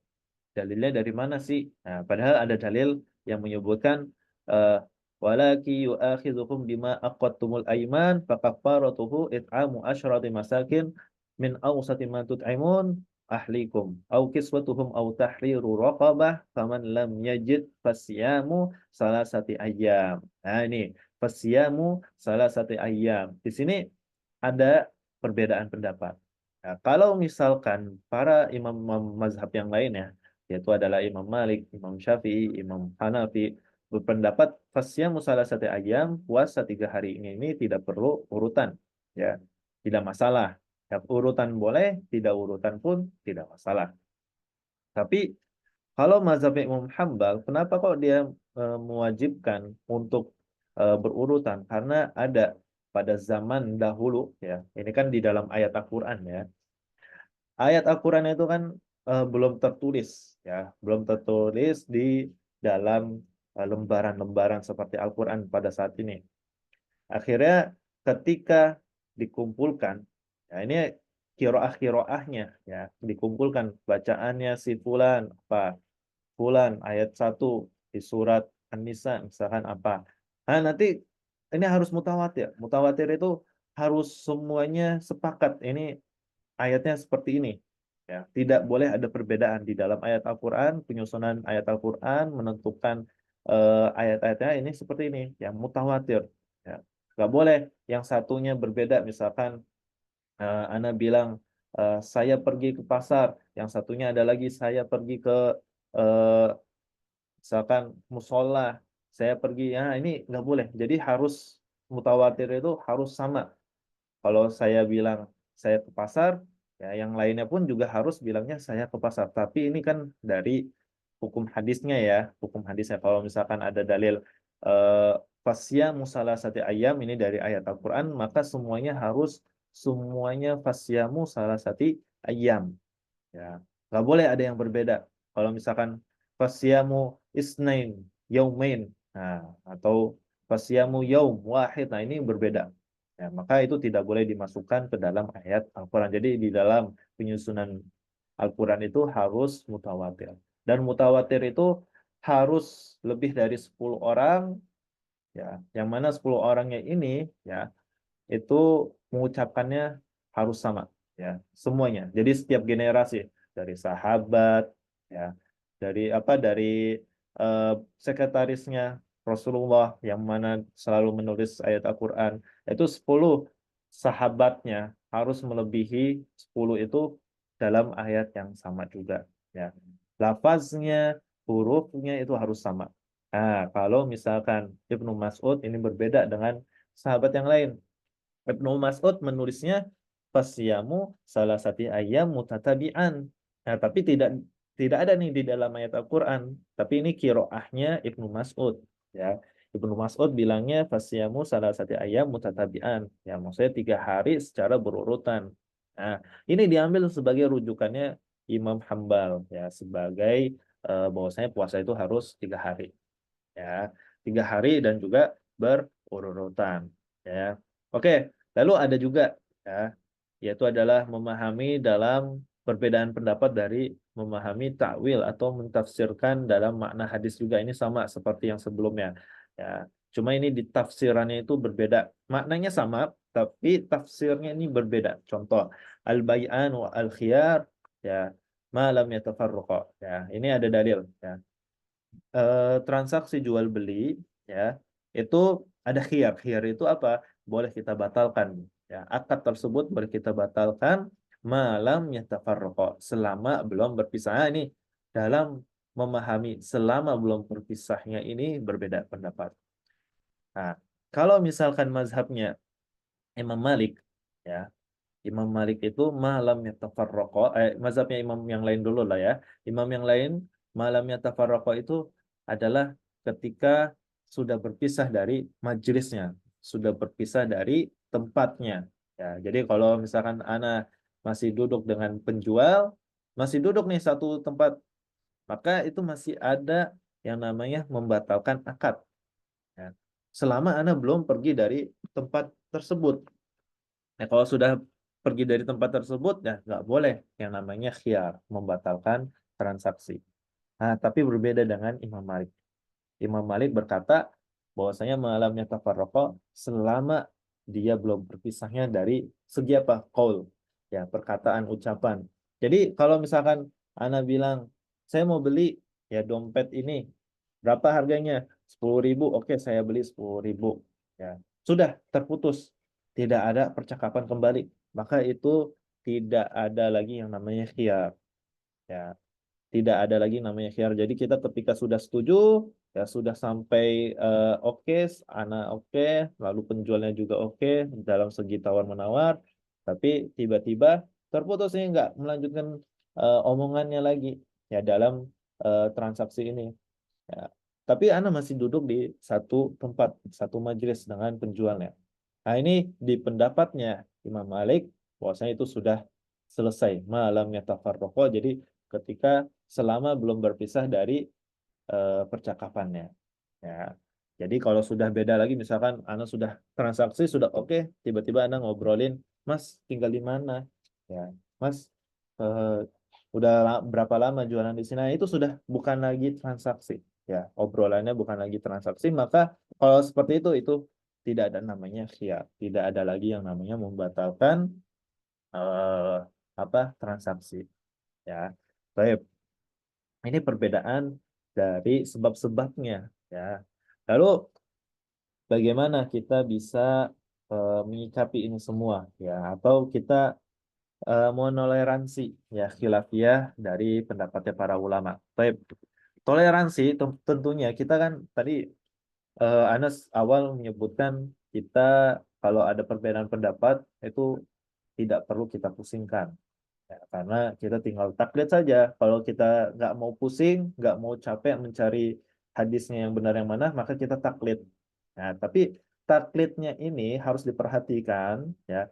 Dalilnya dari mana sih? Nah, padahal ada dalil yang menyebutkan eh, walaki yu'akhidhukum bima aqadtumul aiman fakaffaratuhu it'amu asyrati masakin min awsati ma tut'imun ahlikum au kiswatuhum au tahriru raqabah faman lam yajid fasyamu salasati ayyam. Nah, ini fasyamu salasati ayyam. Di sini ada perbedaan pendapat. Nah, kalau misalkan para imam mazhab yang lain ya, yaitu adalah Imam Malik, Imam Syafi'i, Imam Hanafi, berpendapat fasyamu salasati ayyam, puasa 3 hari ini tidak perlu urutan, ya, tidak masalah. Ya, urutan boleh, tidak urutan pun tidak masalah. Tapi kalau mazhab Imam Hambal, kenapa kok dia mewajibkan untuk berurutan? Karena ada pada zaman dahulu, ya, ini kan di dalam ayat Al-Quran ya, ayat Al-Quran itu kan belum tertulis ya, belum tertulis di dalam lembaran-lembaran seperti Al-Quran pada saat ini. Akhirnya ketika dikumpulkan, ya ini kiroahnya ya, dikumpulkan bacaannya si fulan apa, fulan ayat 1 di surat An-Nisa misalkan apa. Nah, nanti ini harus mutawatir. Mutawatir itu harus semuanya sepakat. Ini ayatnya seperti ini. Ya, tidak boleh ada perbedaan di dalam ayat Al-Quran, penyusunan ayat Al-Quran menentukan ayat-ayatnya ini seperti ini, yang mutawatir. Ya, nggak boleh yang satunya berbeda. Misalkan Ana bilang saya pergi ke pasar, yang satunya ada lagi saya pergi ke eh, misalkan musola, saya pergi, ya ini nggak boleh. Jadi harus mutawatir itu harus sama. Kalau saya bilang saya ke pasar, ya yang lainnya pun juga harus bilangnya saya ke pasar. Tapi ini kan dari hukum hadisnya ya, hukum hadisnya. Kalau misalkan ada dalil eh, fasya musalah sati ayam ini dari ayat Al-Quran, maka semuanya fasyamu salah sati ayam. Ya, nggak boleh ada yang berbeda. Kalau misalkan fasyamu isnain yaumain, nah, atau fasyamu yaum wahid, nah ini berbeda. Ya, maka itu tidak boleh dimasukkan ke dalam ayat Al-Quran. Jadi di dalam penyusunan Al-Quran itu harus mutawatir. Dan mutawatir itu harus lebih dari 10 orang, ya. Yang mana 10 orangnya ini, ya, itu mengucapkannya harus sama, ya, semuanya. Jadi setiap generasi dari sahabat, ya, dari eh, sekretarisnya Rasulullah yang mana selalu menulis ayat Al-Quran, itu 10 sahabatnya harus melebihi 10 itu dalam ayat yang sama juga, ya. Lafaznya, hurufnya itu harus sama. Nah, kalau misalkan Ibnu Mas'ud ini berbeda dengan sahabat yang lain. Ibnu Mas'ud menulisnya fasyamu salah satu ayam mutatabi'an. Nah, tapi tidak ada nih di dalam ayat Al-Quran. Tapi ini kiroahnya Ibnu Mas'ud. Ya, Ibnu Mas'ud bilangnya fasyamu salah satu ayam mutatabi'an. Ya, maksudnya 3 hari secara berurutan. Nah, ini diambil sebagai rujukannya Imam Hambal. Ya, sebagai bahwasanya puasa itu harus 3 hari. Ya, 3 hari dan juga berurutan. Ya, oke. Lalu ada juga ya, yaitu adalah memahami dalam perbedaan pendapat dari memahami takwil atau mentafsirkan dalam makna hadis juga ini sama seperti yang sebelumnya. Ya, Cuma ini di tafsirannya itu berbeda. Maknanya sama, tapi tafsirnya ini berbeda. Contoh, al-bay'an wa al-khiyar, ya, ma lam yatafarraqa. Ya, ini ada dalil, ya. Transaksi jual beli, ya, itu ada khiyar. Khiyar itu apa? Boleh kita batalkan. Ya, akad tersebut boleh kita batalkan malam yatafarraqa, selama belum berpisah. Nah, ini dalam memahami selama belum berpisahnya ini berbeda pendapat. Nah, kalau misalkan mazhabnya Imam Malik, ya, Imam Malik itu malam yatafarraqa, mazhabnya imam yang lain dulu lah ya. Imam yang lain malam yatafarraqa itu adalah ketika sudah berpisah dari majelisnya, sudah berpisah dari tempatnya. Ya, jadi kalau misalkan ana masih duduk dengan penjual, masih duduk nih satu tempat, maka itu masih ada yang namanya membatalkan akad. Ya. Selama ana belum pergi dari tempat tersebut. Nah, kalau sudah pergi dari tempat tersebut, ya nggak boleh yang namanya khiyar, membatalkan transaksi. Nah, tapi berbeda dengan Imam Malik. Imam Malik berkata bahwasanya malamnya tafarraqa selama dia belum berpisahnya dari segi apa? Qaul. Ya, perkataan, ucapan. Jadi kalau misalkan Ana bilang, saya mau beli ya dompet ini, berapa harganya? 10.000. Oke, saya beli 10.000. Ya, sudah terputus. Tidak ada percakapan kembali. Maka itu tidak ada lagi yang namanya khiyar. Ya, tidak ada lagi namanya khiyar. Jadi kita ketika sudah setuju, ya sudah sampai oke, ana oke, lalu penjualnya juga oke dalam segi tawar menawar, tapi tiba-tiba terputusnya nggak melanjutkan omongannya lagi ya dalam transaksi ini. Ya. Tapi ana masih duduk di satu tempat, satu majelis dengan penjualnya. Nah ini di pendapatnya Imam Malik, bahwasanya itu sudah selesai malam yatafarraqa. Jadi ketika selama belum berpisah dari percakapannya. Ya. Jadi kalau sudah beda lagi, misalkan Ana sudah transaksi sudah oke, tiba-tiba Ana ngobrolin, Mas tinggal di mana? Ya, Mas eh, udah berapa lama jualan di sini? Nah, itu sudah bukan lagi transaksi. Ya, obrolannya bukan lagi transaksi. Maka kalau seperti itu tidak ada namanya khiyar, tidak ada lagi yang namanya membatalkan eh, apa transaksi. Ya, baik. Ini perbedaan dari sebab-sebabnya, ya. Lalu bagaimana kita bisa menyikapi ini semua, ya? Atau kita menoleransi, ya, khilafiyah dari pendapatnya para ulama. Baik. Toleransi tentunya kita kan tadi Anas awal menyebutkan kita kalau ada perbedaan pendapat itu tidak perlu kita pusingkan. Ya, karena kita tinggal taklid saja. Kalau kita nggak mau pusing, nggak mau capek mencari hadisnya yang benar yang mana, maka kita taklid. Nah, tapi taklidnya ini harus diperhatikan, ya,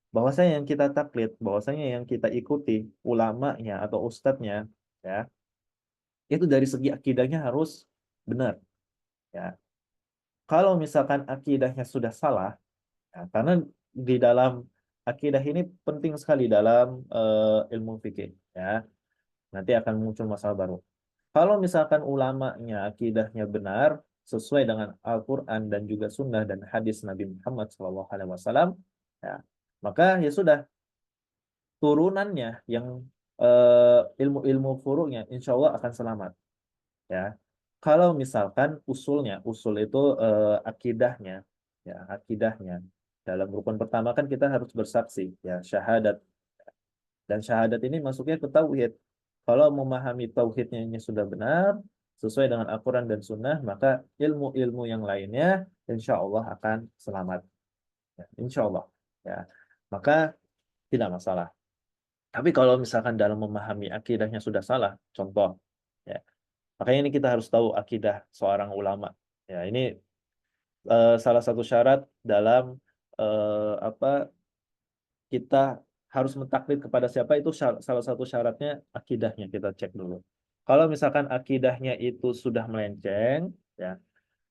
bahwasanya yang kita taklid, bahwasanya yang kita ikuti ulamanya atau ustadznya, ya, itu dari segi akidahnya harus benar. Ya, kalau misalkan akidahnya sudah salah, ya, karena di dalam akidah ini penting sekali dalam ilmu fikih, ya. Nanti akan muncul masalah baru. Kalau misalkan ulamanya akidahnya benar sesuai dengan Al-Quran dan juga Sunnah dan hadis Nabi Muhammad SAW, ya, maka ya sudah turunannya yang ilmu-ilmu furu'nya insya Allah akan selamat. Ya, kalau misalkan usul itu akidahnya, ya akidahnya dalam rukun pertama kan kita harus bersaksi, ya syahadat. Dan syahadat ini masuknya ke tauhid. Kalau memahami tauhidnya ini sudah benar, sesuai dengan Al-Quran dan Sunnah, maka ilmu-ilmu yang lainnya insya Allah akan selamat. Ya, insya Allah. Ya. Maka tidak masalah. Tapi kalau misalkan dalam memahami akidahnya sudah salah, contoh, ya, makanya ini kita harus tahu akidah seorang ulama. Ya, ini salah satu syarat dalam apa kita harus mentaklid kepada siapa itu salah satu syaratnya akidahnya kita cek dulu. Kalau misalkan akidahnya itu sudah melenceng, ya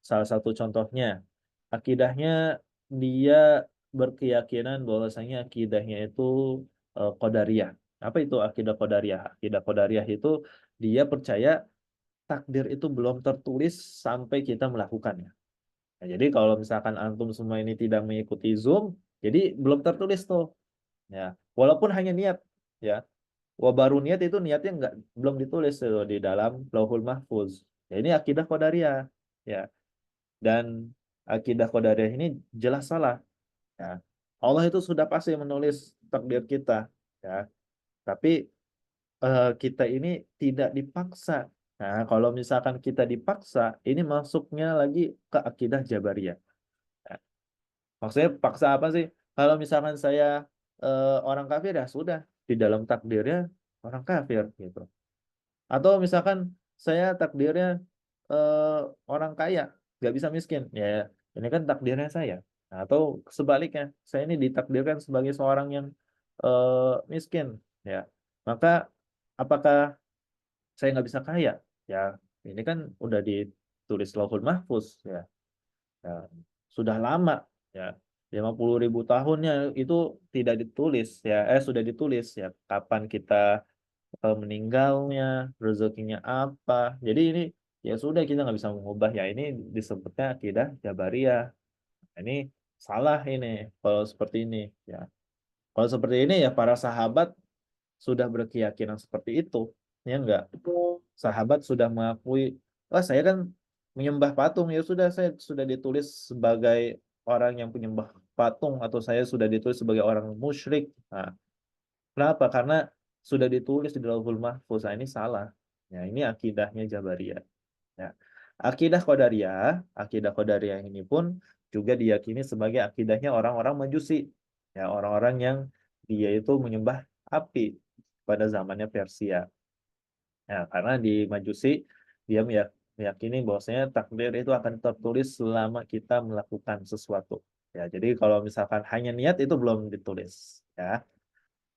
salah satu contohnya akidahnya dia berkeyakinan bahwasanya akidahnya itu qadariyah. Apa itu akidah qadariyah? Akidah qadariyah itu dia percaya takdir itu belum tertulis sampai kita melakukannya. Nah, jadi kalau misalkan antum semua ini tidak mengikuti Zoom, jadi belum tertulis tuh. Ya, walaupun hanya niat, ya. Wah, baru niat itu niatnya nggak belum ditulis tuh di dalam Lauhul Mahfuz. Ya, ini akidah Qadariyah, ya. Dan akidah Qadariyah ini jelas salah. Ya. Allah itu sudah pasti menulis takdir kita, ya. Tapi kita ini tidak dipaksa. Nah, kalau misalkan kita dipaksa, ini masuknya lagi ke akidah Jabariyah. Ya. Maksudnya paksa apa sih? Kalau misalkan saya orang kafir ya sudah di dalam takdirnya orang kafir gitu. Atau misalkan saya takdirnya eh, orang kaya, nggak bisa miskin, ya ini kan takdirnya saya. Nah, atau sebaliknya, saya ini ditakdirkan sebagai seorang yang miskin, ya. Maka apakah saya nggak bisa kaya? Ya, ini kan udah ditulis Lauhul Mahfuz, ya. Ya, sudah lama, ya. 50.000 tahunnya itu tidak ditulis, ya. Sudah ditulis, ya. Kapan kita meninggalnya, rezekinya apa. Jadi ini ya sudah kita nggak bisa mengubah, ya ini disebutnya akidah Jabariyah. Ini salah ini kalau seperti ini, ya. Kalau seperti ini ya para sahabat sudah berkeyakinan seperti itu, ya enggak. Sahabat sudah mengakui, oh saya kan menyembah patung, ya sudah saya sudah ditulis sebagai orang yang penyembah patung atau saya sudah ditulis sebagai orang musyrik. Nah, kenapa? Karena sudah ditulis di Lauhul Mahfuz. Nah, ini salah. Ya, ini akidahnya Jabariyah. Ya. Akidah Qadariyah ini pun juga diyakini sebagai akidahnya orang-orang Majusi. Ya, orang-orang yang dia itu menyembah api pada zamannya Persia. Ya, karena di Majusi dia meyakini bahwasanya takdir itu akan tertulis selama kita melakukan sesuatu. Ya, jadi kalau misalkan hanya niat itu belum ditulis. Ya.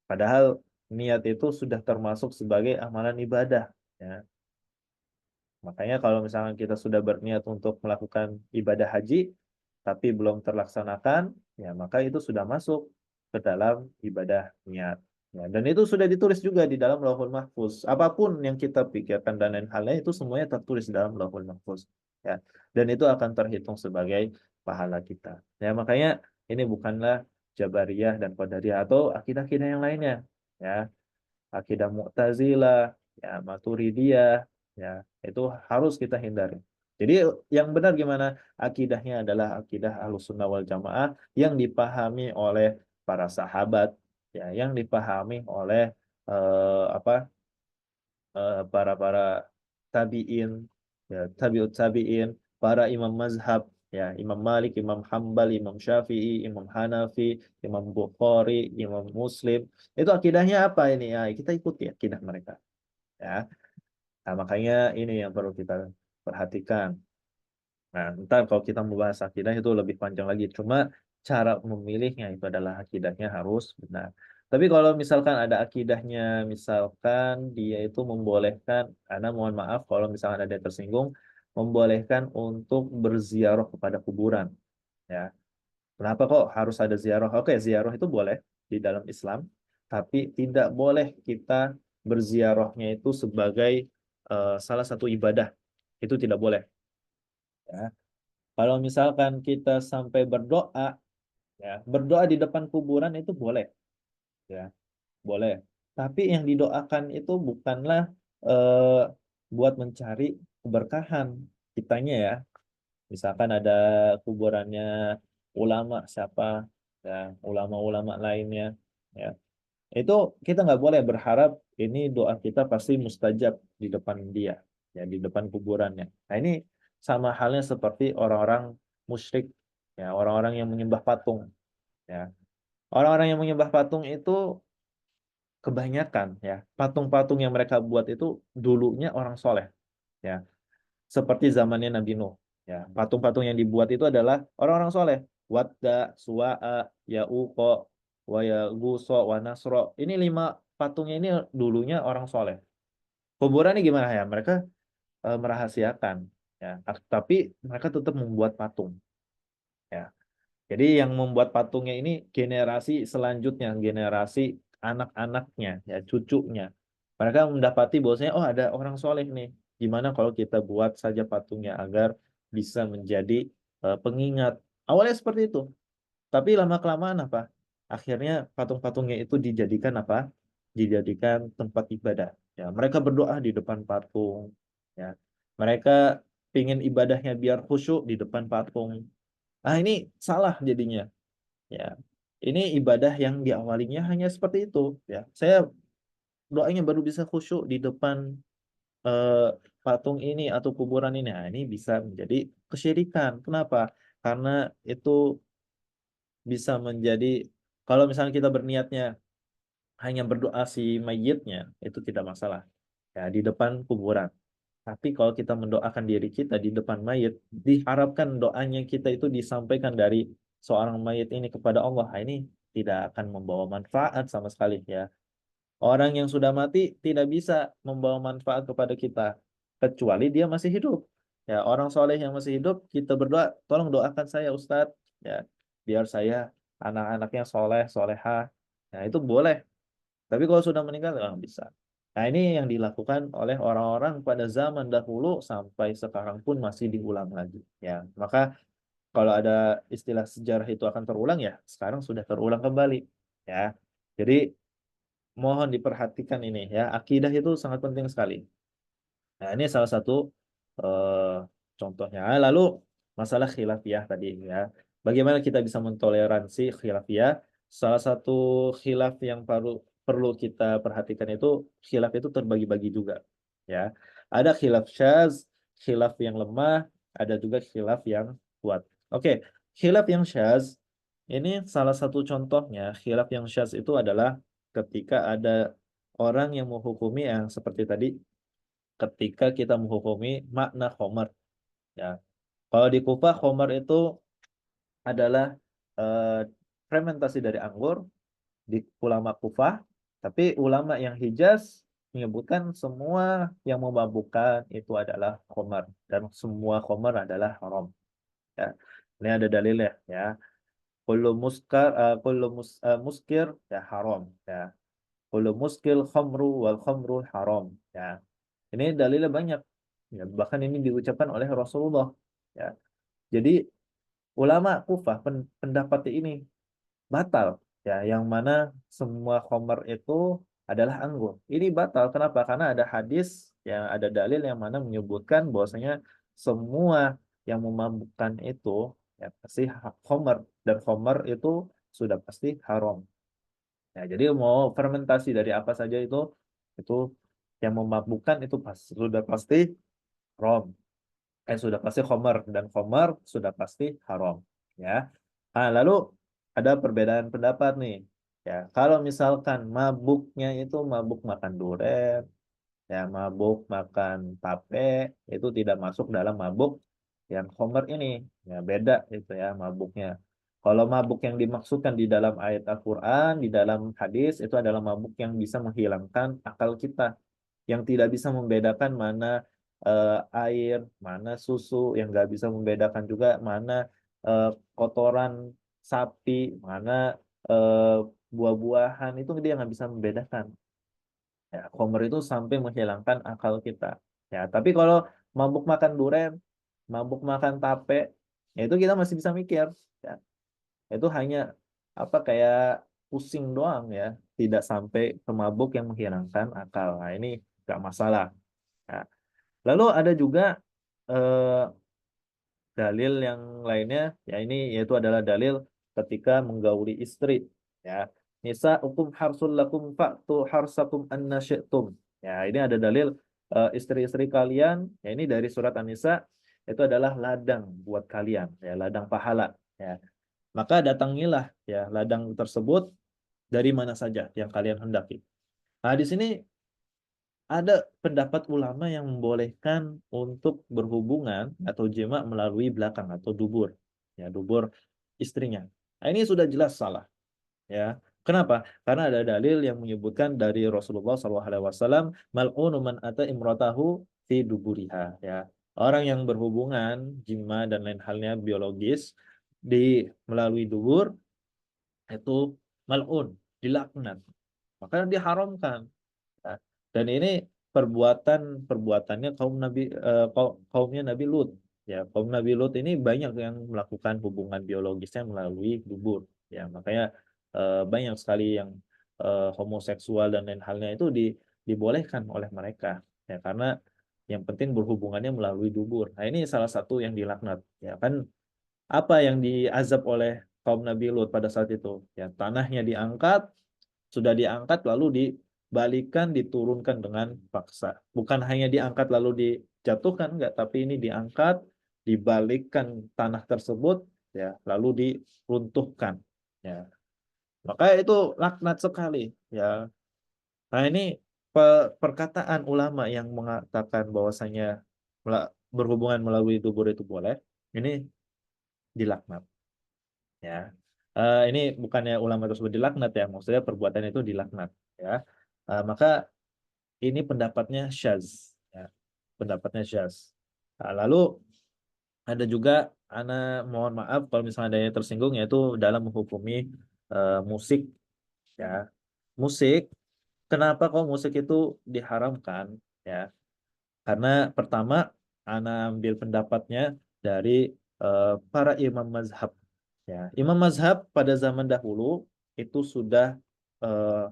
Padahal niat itu sudah termasuk sebagai amalan ibadah. Ya. Makanya kalau misalnya kita sudah berniat untuk melakukan ibadah haji, tapi belum terlaksanakan, ya maka itu sudah masuk ke dalam ibadah niat. Ya, dan itu sudah ditulis juga di dalam Lauhul Mahfuz. Apapun yang kita pikirkan dan lain halnya itu semuanya tertulis di dalam Lauhul Mahfuz. Ya, dan itu akan terhitung sebagai pahala kita. Ya, makanya ini bukanlah Jabariyah dan Qadariyah atau akidah-akidah yang lainnya. Ya, akidah Mu'tazilah, ya Maturidiyah, ya itu harus kita hindari. Jadi yang benar gimana? Akidahnya adalah akidah Ahlussunnah wal Jamaah yang dipahami oleh para sahabat, ya, yang dipahami oleh apa para tabiin, ya, tabiut tabiin, para imam mazhab, ya Imam Malik, Imam Hambal, Imam Syafi'i, Imam Hanafi, Imam Bukhari, Imam Muslim. Itu akidahnya apa ini? Ya, kita ikuti akidah mereka. Ya, nah, makanya ini yang perlu kita perhatikan. Nah, ntar kalau kita membahas akidah itu lebih panjang lagi. Cuma cara memilihnya itu adalah akidahnya harus benar. Tapi kalau misalkan ada akidahnya, misalkan dia itu membolehkan, karena mohon maaf kalau misalkan ada yang tersinggung, membolehkan untuk berziarah kepada kuburan. Ya, kenapa kok harus ada ziarah? Oke, ziarah itu boleh di dalam Islam, tapi tidak boleh kita berziarahnya itu sebagai salah satu ibadah. Itu tidak boleh. Ya. Kalau misalkan kita sampai berdoa, ya, berdoa di depan kuburan itu boleh, ya, boleh. Tapi yang didoakan itu bukanlah eh, buat mencari keberkahan kitanya, ya. Misalkan ada kuburannya ulama siapa, ya, ulama-ulama lainnya, ya. Itu kita nggak boleh berharap ini doa kita pasti mustajab di depan dia, ya, di depan kuburannya. Nah, ini sama halnya seperti orang-orang musyrik, ya, orang-orang yang menyembah patung, ya. Orang-orang yang menyembah patung itu kebanyakan, ya, patung-patung yang mereka buat itu dulunya orang soleh, ya, seperti zamannya Nabi Nuh, ya. Patung-patung yang dibuat itu adalah orang-orang soleh. Wadda, Suwa'a, Ya'uqa, wa Yagusa, wa Nasro. Ini 5 patungnya ini dulunya orang soleh. Kuburan ini gimana ya? Mereka merahasiakan, ya. Tapi mereka tetap membuat patung, ya. Jadi yang membuat patungnya ini generasi selanjutnya, generasi anak-anaknya, ya, cucunya. Mereka mendapati bahwasanya oh ada orang soleh nih. Gimana kalau kita buat saja patungnya agar bisa menjadi pengingat. Awalnya seperti itu. Tapi lama-kelamaan apa? Akhirnya patung-patungnya itu dijadikan apa? Dijadikan tempat ibadah. Ya, mereka berdoa di depan patung. Ya, mereka pingin ibadahnya biar khusyuk di depan patung. Ah, ini salah jadinya. Ya, ini ibadah yang diawalinya hanya seperti itu. Ya, saya doanya baru bisa khusyuk di depan eh, patung ini atau kuburan ini. Nah, ini bisa menjadi kesyirikan. Kenapa? Karena itu bisa menjadi, kalau misalnya kita berniatnya hanya berdoa si mayitnya, itu tidak masalah ya di depan kuburan. Tapi kalau kita mendoakan diri kita di depan mayit, diharapkan doanya kita itu disampaikan dari seorang mayit ini kepada Allah. Nah, ini tidak akan membawa manfaat sama sekali ya. Orang yang sudah mati tidak bisa membawa manfaat kepada kita kecuali dia masih hidup. Ya, orang soleh yang masih hidup, kita berdoa, tolong doakan saya Ustadz, ya, biar saya anak-anaknya soleh, solehah. Nah, itu boleh. Tapi kalau sudah meninggal, nggak bisa. Nah, ini yang dilakukan oleh orang-orang pada zaman dahulu sampai sekarang pun masih diulang lagi. Ya, maka kalau ada istilah sejarah itu akan terulang, ya sekarang sudah terulang kembali. Ya, jadi mohon diperhatikan ini ya, akidah itu sangat penting sekali. Nah, ini salah satu eh, contohnya. Lalu masalah khilafiyah tadi ya. Bagaimana kita bisa mentoleransi khilafiyah? Salah satu khilaf yang perlu kita perhatikan itu khilaf itu terbagi-bagi juga ya. Ada khilaf syaz, khilaf yang lemah, ada juga khilaf yang kuat. Oke, khilaf yang syaz ini salah satu contohnya, khilaf yang syaz itu adalah ketika ada orang yang menghukumi yang seperti tadi, ketika kita menghukumi makna khomer ya. Kalau di Kufah khomer itu adalah eh, fermentasi dari anggur di ulama Kufah, tapi ulama yang Hijaz menyebutkan semua yang memabukkan itu adalah khomer dan semua khomer adalah haram ya. Ini ada dalilnya ya. Muskir ya haram ya. Kullu muskil khamru wal khamru haram ya. Ini dalilnya banyak. Ya, bahkan ini diucapkan oleh Rasulullah. Ya. Jadi ulama Kufah pendapat ini batal. Ya, yang mana semua khamr itu adalah anggur. Ini batal. Kenapa? Karena ada hadis, yang ada dalil yang mana menyebutkan bahwasanya semua yang memabukkan itu ya pasti khamr, dan khamr itu sudah pasti haram. Ya, jadi mau fermentasi dari apa saja itu yang memabukkan itu sudah pasti haram. Sudah pasti khomer, dan khomer sudah pasti haram ya. Lalu ada perbedaan pendapat nih ya. Kalau misalkan mabuknya itu mabuk makan durian ya, mabuk makan tape, itu tidak masuk dalam mabuk yang khomer ini ya, beda itu ya mabuknya. Kalau mabuk yang dimaksudkan di dalam ayat Al-Quran, di dalam hadis, itu adalah mabuk yang bisa menghilangkan akal kita, yang tidak bisa membedakan mana air, mana susu, yang nggak bisa membedakan juga mana eh, kotoran sapi, mana eh, buah-buahan, itu dia nggak bisa membedakan. Ya, Homer itu sampai menghilangkan akal kita. Ya, tapi kalau mabuk makan durian, mabuk makan tape, ya itu kita masih bisa mikir. Ya, itu hanya apa kayak pusing doang ya, tidak sampai ke mabuk yang menghilangkan akal. Nah, ini nggak masalah. Ya. Lalu ada juga eh, dalil yang lainnya, ya ini yaitu adalah dalil ketika menggauli istri. Ya, nisa hukum harsul lakum fa'tu harsakum anna syi'tum. Ya, ini ada dalil istri-istri kalian. Ya, ini dari surat An-Nisa, itu adalah ladang buat kalian, ya ladang pahala. Ya, maka datangilah ya ladang tersebut dari mana saja yang kalian hendaki. Nah, di sini ada pendapat ulama yang membolehkan untuk berhubungan atau jima melalui belakang atau dubur, ya dubur istrinya. Nah, ini sudah jelas salah, ya. Kenapa? Karena ada dalil yang menyebutkan dari Rasulullah SAW, mal'unu man ata imrotahu fi duburiha, ya. Orang yang berhubungan jima dan lain halnya biologis di melalui dubur itu mal'un, dilaknat. Maka diharamkan. Nah, dan ini perbuatannya kaumnya Nabi Lut. Ya, kaum Nabi Lut ini banyak yang melakukan hubungan biologisnya melalui dubur. Ya, makanya banyak sekali yang homoseksual dan lain halnya itu dibolehkan oleh mereka. Ya, karena yang penting berhubungannya melalui dubur. Nah, ini salah satu yang dilaknat. Ya, kan apa yang diazab oleh kaum Nabi Lut pada saat itu? Ya, tanahnya diangkat, sudah diangkat lalu dibalikan, diturunkan dengan paksa. Bukan hanya diangkat lalu dijatuhkan, enggak, tapi ini diangkat, dibalikkan tanah tersebut, ya, lalu diruntuhkan. Ya, maka itu laknat sekali. Ya, nah ini perkataan ulama yang mengatakan bahwasanya berhubungan melalui dubur itu boleh, ini dilaknat. Ya, ini bukannya ulama tersebut dilaknat ya, maksudnya perbuatan itu dilaknat. Ya, maka ini pendapatnya syaz, ya, pendapatnya syaz. Nah, lalu ada juga, ana mohon maaf kalau misalnya ada yang tersinggung, yaitu dalam menghukumi musik, ya, musik. Kenapa kok musik itu diharamkan? Ya, karena pertama, ana ambil pendapatnya dari para imam mazhab. Ya, imam mazhab pada zaman dahulu itu sudah eh,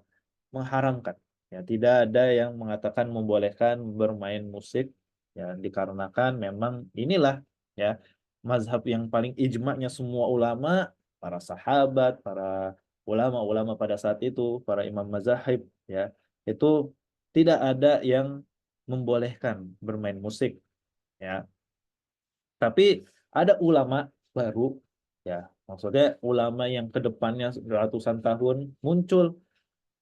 mengharamkan. Ya, tidak ada yang mengatakan membolehkan bermain musik, ya, dikarenakan memang inilah, ya, mazhab yang paling ijma'nya semua ulama, para sahabat, para ulama-ulama pada saat itu, para imam mazahib, ya, itu tidak ada yang membolehkan bermain musik, ya. Tapi ada ulama baru, ya, maksudnya ulama yang kedepannya ratusan tahun muncul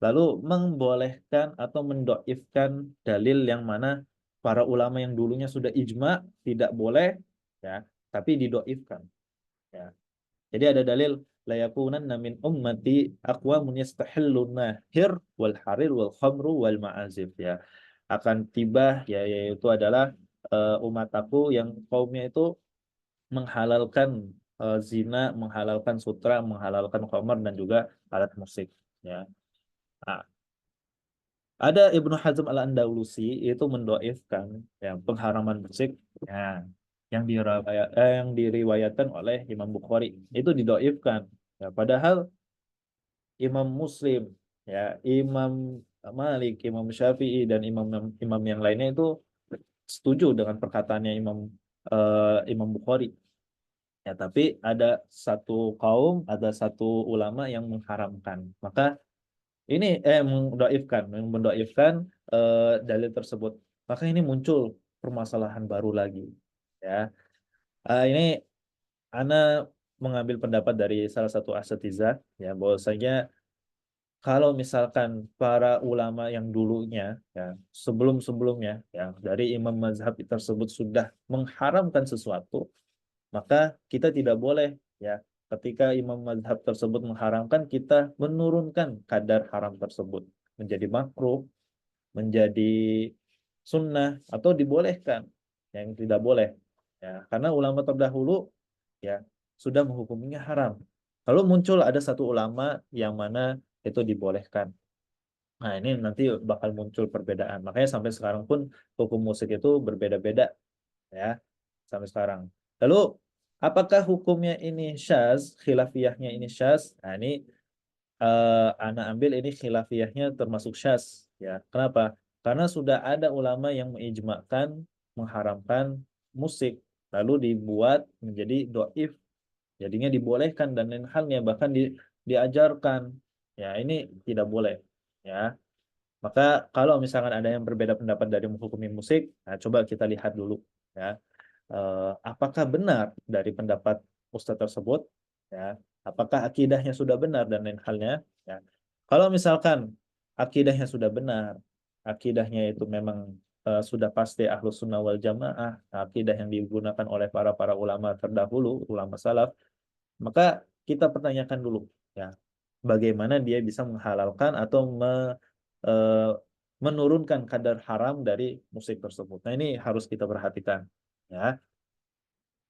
lalu membolehkan atau mendoifkan dalil yang mana para ulama yang dulunya sudah ijma tidak boleh, ya, tapi didoifkan, ya. Jadi ada dalil la yakunanna min ummati aqwamun yastahillun mahir wal harir wal khamru wal ma'azif, ya, akan tiba, ya, yaitu adalah umat aku yang kaumnya itu menghalalkan zina, menghalalkan sutra, menghalalkan khamar dan juga alat musik, ya. Nah, ada Ibnu Hazm Al-Andalusi itu mendoifkan, ya, pengharaman musik, ya, yang diriwayatkan oleh Imam Bukhari itu didoifkan. Ya, padahal Imam Muslim, ya, Imam Malik, Imam Syafi'i dan imam imam yang lainnya itu setuju dengan perkataannya Imam Bukhari. Ya, tapi ada satu kaum, ada satu ulama yang mengharamkan. Maka ini mendoifkan dalil tersebut. Maka ini muncul permasalahan baru lagi. Ya, ini Ana mengambil pendapat dari salah satu asatizah, ya, bahwasanya kalau misalkan para ulama yang dulunya, ya, sebelum-sebelumnya, ya, dari imam mazhab tersebut sudah mengharamkan sesuatu, maka kita tidak boleh, ya, ketika imam mazhab tersebut mengharamkan, kita menurunkan kadar haram tersebut menjadi makruh, menjadi sunnah, atau dibolehkan yang tidak boleh, ya, karena ulama terdahulu, ya, sudah menghukuminya haram. Kalau muncul ada satu ulama yang mana itu dibolehkan, nah ini nanti bakal muncul perbedaan. Makanya sampai sekarang pun hukum musik itu berbeda-beda, ya, sampai sekarang. Lalu apakah hukumnya ini syaz, khilafiyahnya ini syaz? Nah, ini anak ambil ini khilafiyahnya termasuk syaz, ya. Kenapa? Karena sudah ada ulama yang mengijmakkan mengharamkan musik, lalu dibuat menjadi doif, jadinya dibolehkan dan lain halnya, bahkan diajarkan. Ya, ini tidak boleh, ya. Maka kalau misalkan ada yang berbeda pendapat dari menghukumi musik, nah coba kita lihat dulu, ya, apakah benar dari pendapat ustadz tersebut, ya, apakah akidahnya sudah benar dan lain halnya, ya. Kalau misalkan akidahnya sudah benar, akidahnya itu memang sudah pasti ahlus sunnah wal jamaah, akidah yang digunakan oleh para ulama terdahulu, ulama salaf, maka kita pertanyakan dulu, ya, bagaimana dia bisa menghalalkan atau eh, menurunkan kadar haram dari musik tersebut. Nah, ini harus kita perhatikan, ya.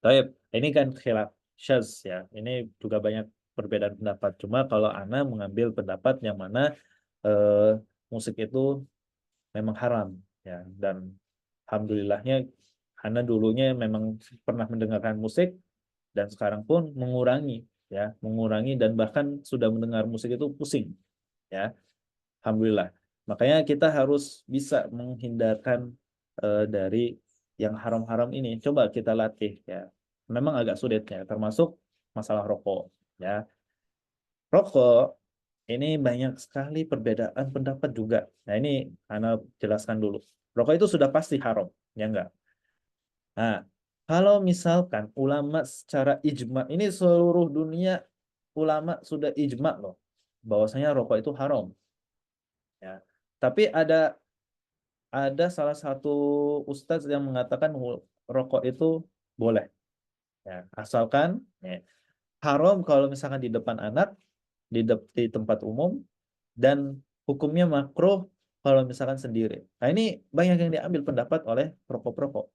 Baik, ini kan khilaf syaz, ya. Ini juga banyak perbedaan pendapat. Cuma kalau Ana mengambil pendapat yang mana eh, musik itu memang haram, ya, dan alhamdulillahnya Karena dulunya memang pernah mendengarkan musik dan sekarang pun mengurangi, ya, mengurangi dan bahkan sudah mendengar musik itu pusing, ya. Alhamdulillah. Makanya kita harus bisa menghindarkan dari yang haram-haram ini. Coba kita latih, ya. Memang agak sulit, ya, termasuk masalah rokok, ya. Rokok ini banyak sekali perbedaan pendapat juga. Nah, ini Ana jelaskan dulu. Rokok itu sudah pasti haram, ya enggak? Nah, kalau misalkan ulama secara ijma, ini seluruh dunia ulama sudah ijma loh, bahwasanya rokok itu haram, ya. Tapi ada salah satu ustadz yang mengatakan rokok itu boleh, ya, asalkan, ya, haram kalau misalkan di depan anak, di tempat umum, dan hukumnya makruh kalau misalkan sendiri. Nah, ini banyak yang diambil pendapat oleh perokok-perokok,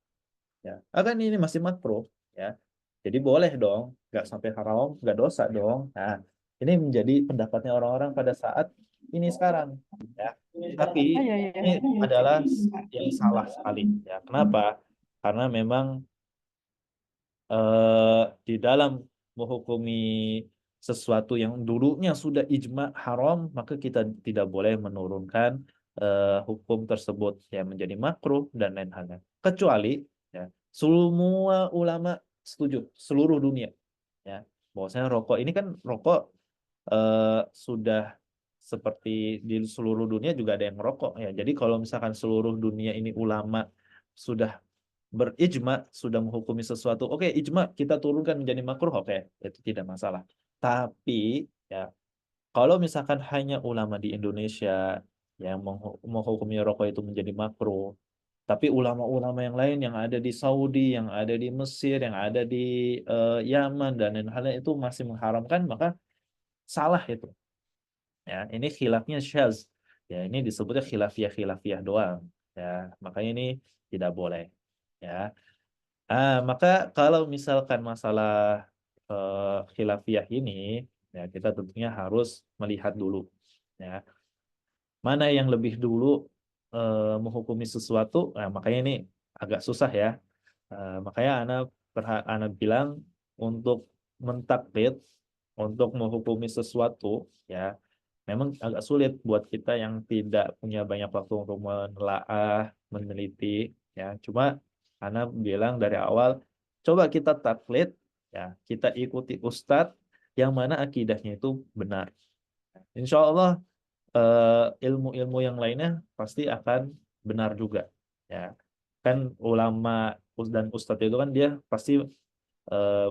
ya. Akan ini masih makruh, ya. Jadi boleh dong, nggak sampai haram, nggak dosa dong. Nah, ini menjadi pendapatnya orang-orang pada saat ini sekarang, ya. Tapi Oh iya iya. ini adalah yang salah sekali, ya. Kenapa? Karena memang di dalam menghukumi sesuatu yang dulunya sudah ijma haram, maka kita tidak boleh menurunkan hukum tersebut, ya, menjadi makruh dan lain halnya. Kecuali, ya, semua ulama setuju, seluruh dunia, ya, bahwasanya rokok ini kan rokok sudah seperti di seluruh dunia juga ada yang merokok, ya. Jadi kalau misalkan seluruh dunia ini ulama sudah berijma, sudah menghukumi sesuatu, oke, ijma kita turunkan menjadi makruh, oke, itu tidak masalah. Tapi, ya, kalau misalkan hanya ulama di Indonesia yang menghukumi rokok itu menjadi makruh, tapi ulama-ulama yang lain yang ada di Saudi, yang ada di Mesir, yang ada di Yaman dan lain-lain itu masih mengharamkan, maka salah itu. Ya, ini khilafnya syaz. Ya, ini disebutnya khilafiyah doang. Ya, makanya ini tidak boleh. Ya. Maka kalau misalkan masalah khilafiyah ini, ya, kita tentunya harus melihat dulu, ya, mana yang lebih dulu menghukumi sesuatu. Nah, makanya ini agak susah, ya. Makanya Ana bilang untuk mentaklid, untuk menghukumi sesuatu, ya, memang agak sulit buat kita yang tidak punya banyak waktu untuk menelaah, meneliti, ya. Cuma Ana bilang dari awal, coba kita taklid, ya, kita ikuti ustadz yang mana akidahnya itu benar. Insya Allah ilmu-ilmu yang lainnya pasti akan benar juga, ya. Kan ulama dan ustadz itu kan dia pasti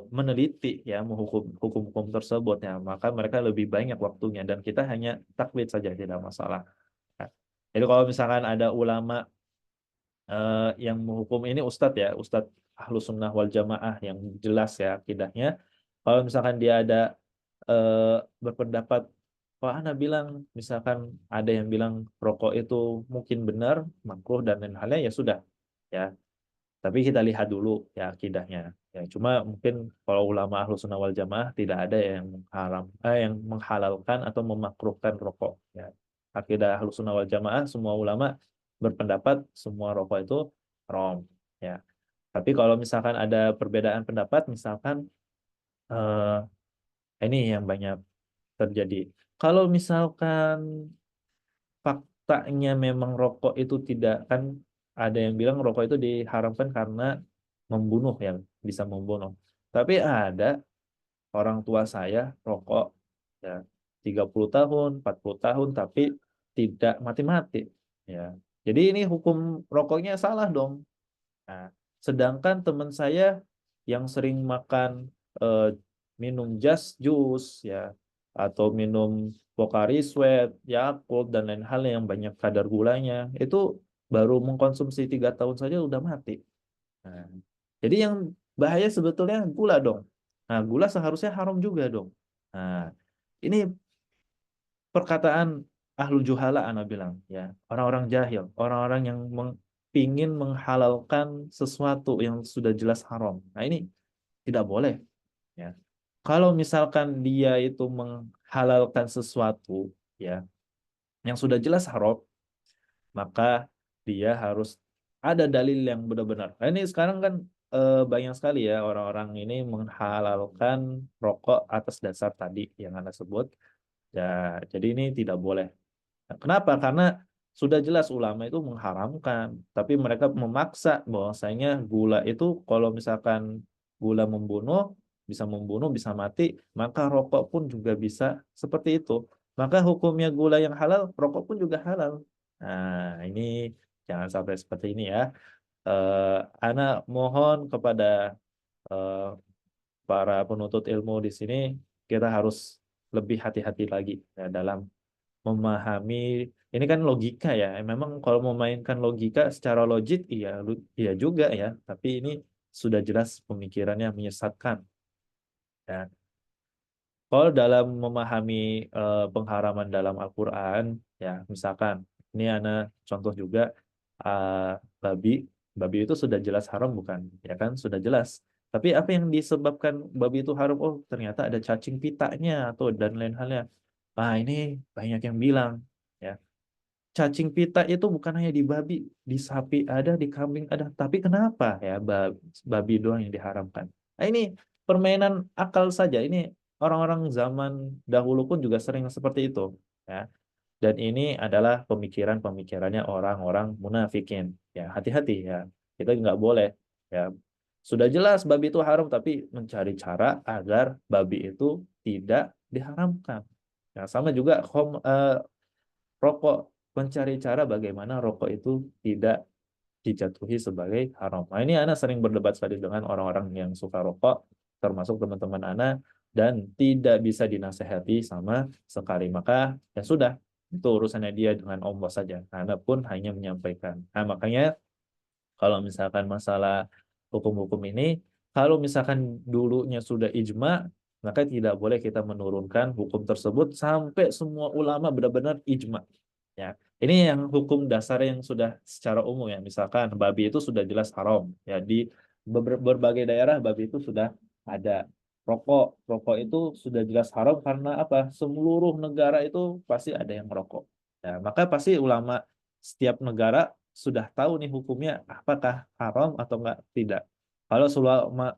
meneliti, ya, menghukum hukum-hukum tersebut, ya, maka mereka lebih banyak waktunya dan kita hanya taklid saja, tidak masalah. Nah, jadi kalau misalkan ada ulama yang menghukum ini ustadz, ya, ustadz Ahlus Sunnah wal Jamaah yang jelas, ya, akidahnya, kalau misalkan dia ada berpendapat, kalau Ana bilang misalkan ada yang bilang rokok itu mungkin benar makruh dan lain halnya, ya sudah, ya, tapi kita lihat dulu, ya, akidahnya. Ya, cuma mungkin kalau ulama Ahlus Sunnah wal Jamaah tidak ada yang yang menghalalkan atau memakruhkan rokok. Ya. Akidah Ahlus Sunnah wal Jamaah semua ulama berpendapat semua rokok itu haram. Ya. Tapi kalau misalkan ada perbedaan pendapat, misalkan ini yang banyak terjadi. Kalau misalkan faktanya memang rokok itu tidak, kan ada yang bilang rokok itu diharamkan karena membunuh, ya, bisa membunuh. Tapi ada orang tua saya rokok, ya, 30 tahun, 40 tahun tapi tidak mati-mati, ya. Jadi ini hukum rokoknya salah dong. Nah, sedangkan teman saya yang sering makan eh, minum jus, ya, atau minum Pocari Sweat, Yakult dan lain hal yang banyak kadar gulanya, itu baru mengkonsumsi 3 tahun saja udah mati. Nah, jadi yang bahaya sebetulnya gula dong. Nah, gula seharusnya haram juga dong. Nah, ini perkataan ahlul juhala ana bilang, ya, orang-orang jahil, orang-orang yang pingin menghalalkan sesuatu yang sudah jelas haram. Nah, ini tidak boleh, ya. Kalau misalkan dia itu menghalalkan sesuatu, ya, yang sudah jelas haram, maka dia harus ada dalil yang benar-benar. Nah, ini sekarang kan banyak sekali ya orang-orang ini menghalalkan rokok atas dasar tadi yang Anda sebut. Ya, jadi ini tidak boleh. Nah, kenapa? Karena sudah jelas ulama itu mengharamkan, tapi mereka memaksa bahwasanya gula itu kalau misalkan gula membunuh, bisa mati, maka rokok pun juga bisa seperti itu. Maka hukumnya gula yang halal, rokok pun juga halal. Nah, ini jangan sampai seperti ini ya. Ana mohon kepada eh, para penuntut ilmu di sini, kita harus lebih hati-hati lagi ya, dalam memahami. Ini kan logika ya. Memang kalau memainkan logika secara logik, iya, iya juga ya. Tapi ini sudah jelas pemikirannya menyesatkan. Ya. Kalau dalam memahami pengharaman dalam Al-Quran, ya misalkan, ini ada contoh juga uh, babi, babi itu sudah jelas haram bukan? Ya kan, sudah jelas. Tapi apa yang disebabkan babi itu haram? Oh, ternyata ada cacing pitanya atau dan lain halnya. Nah, ini banyak yang bilang, ya cacing pita itu bukan hanya di babi, di sapi ada, di kambing ada. Tapi kenapa ya babi doang yang diharamkan? Nah, ini permainan akal saja. Ini orang-orang zaman dahulu pun juga sering seperti itu. Ya. Dan ini adalah pemikiran-pemikirannya orang-orang munafikin. Ya, hati-hati ya. Kita nggak boleh. Ya, sudah jelas babi itu haram, tapi mencari cara agar babi itu tidak diharamkan. Nah, sama juga rokok, mencari cara bagaimana rokok itu tidak dijatuhi sebagai haram. Nah, ini Ana sering berdebat sekali dengan orang-orang yang suka rokok, termasuk teman-teman Ana, dan tidak bisa dinasehati sama sekali. Maka ya sudah, itu urusannya dia dengan Allah saja. Ana pun hanya menyampaikan. Nah, makanya kalau misalkan masalah hukum-hukum ini, kalau misalkan dulunya sudah ijma, maka tidak boleh kita menurunkan hukum tersebut sampai semua ulama benar-benar ijma. Ya, ini yang hukum dasar yang sudah secara umum ya. Misalkan babi itu sudah jelas haram. Ya, di berbagai daerah babi itu sudah ada. Rokok itu sudah jelas haram karena apa? Seluruh negara itu pasti ada yang merokok. Ya, maka pasti ulama setiap negara sudah tahu nih hukumnya apakah haram atau enggak tidak. Kalau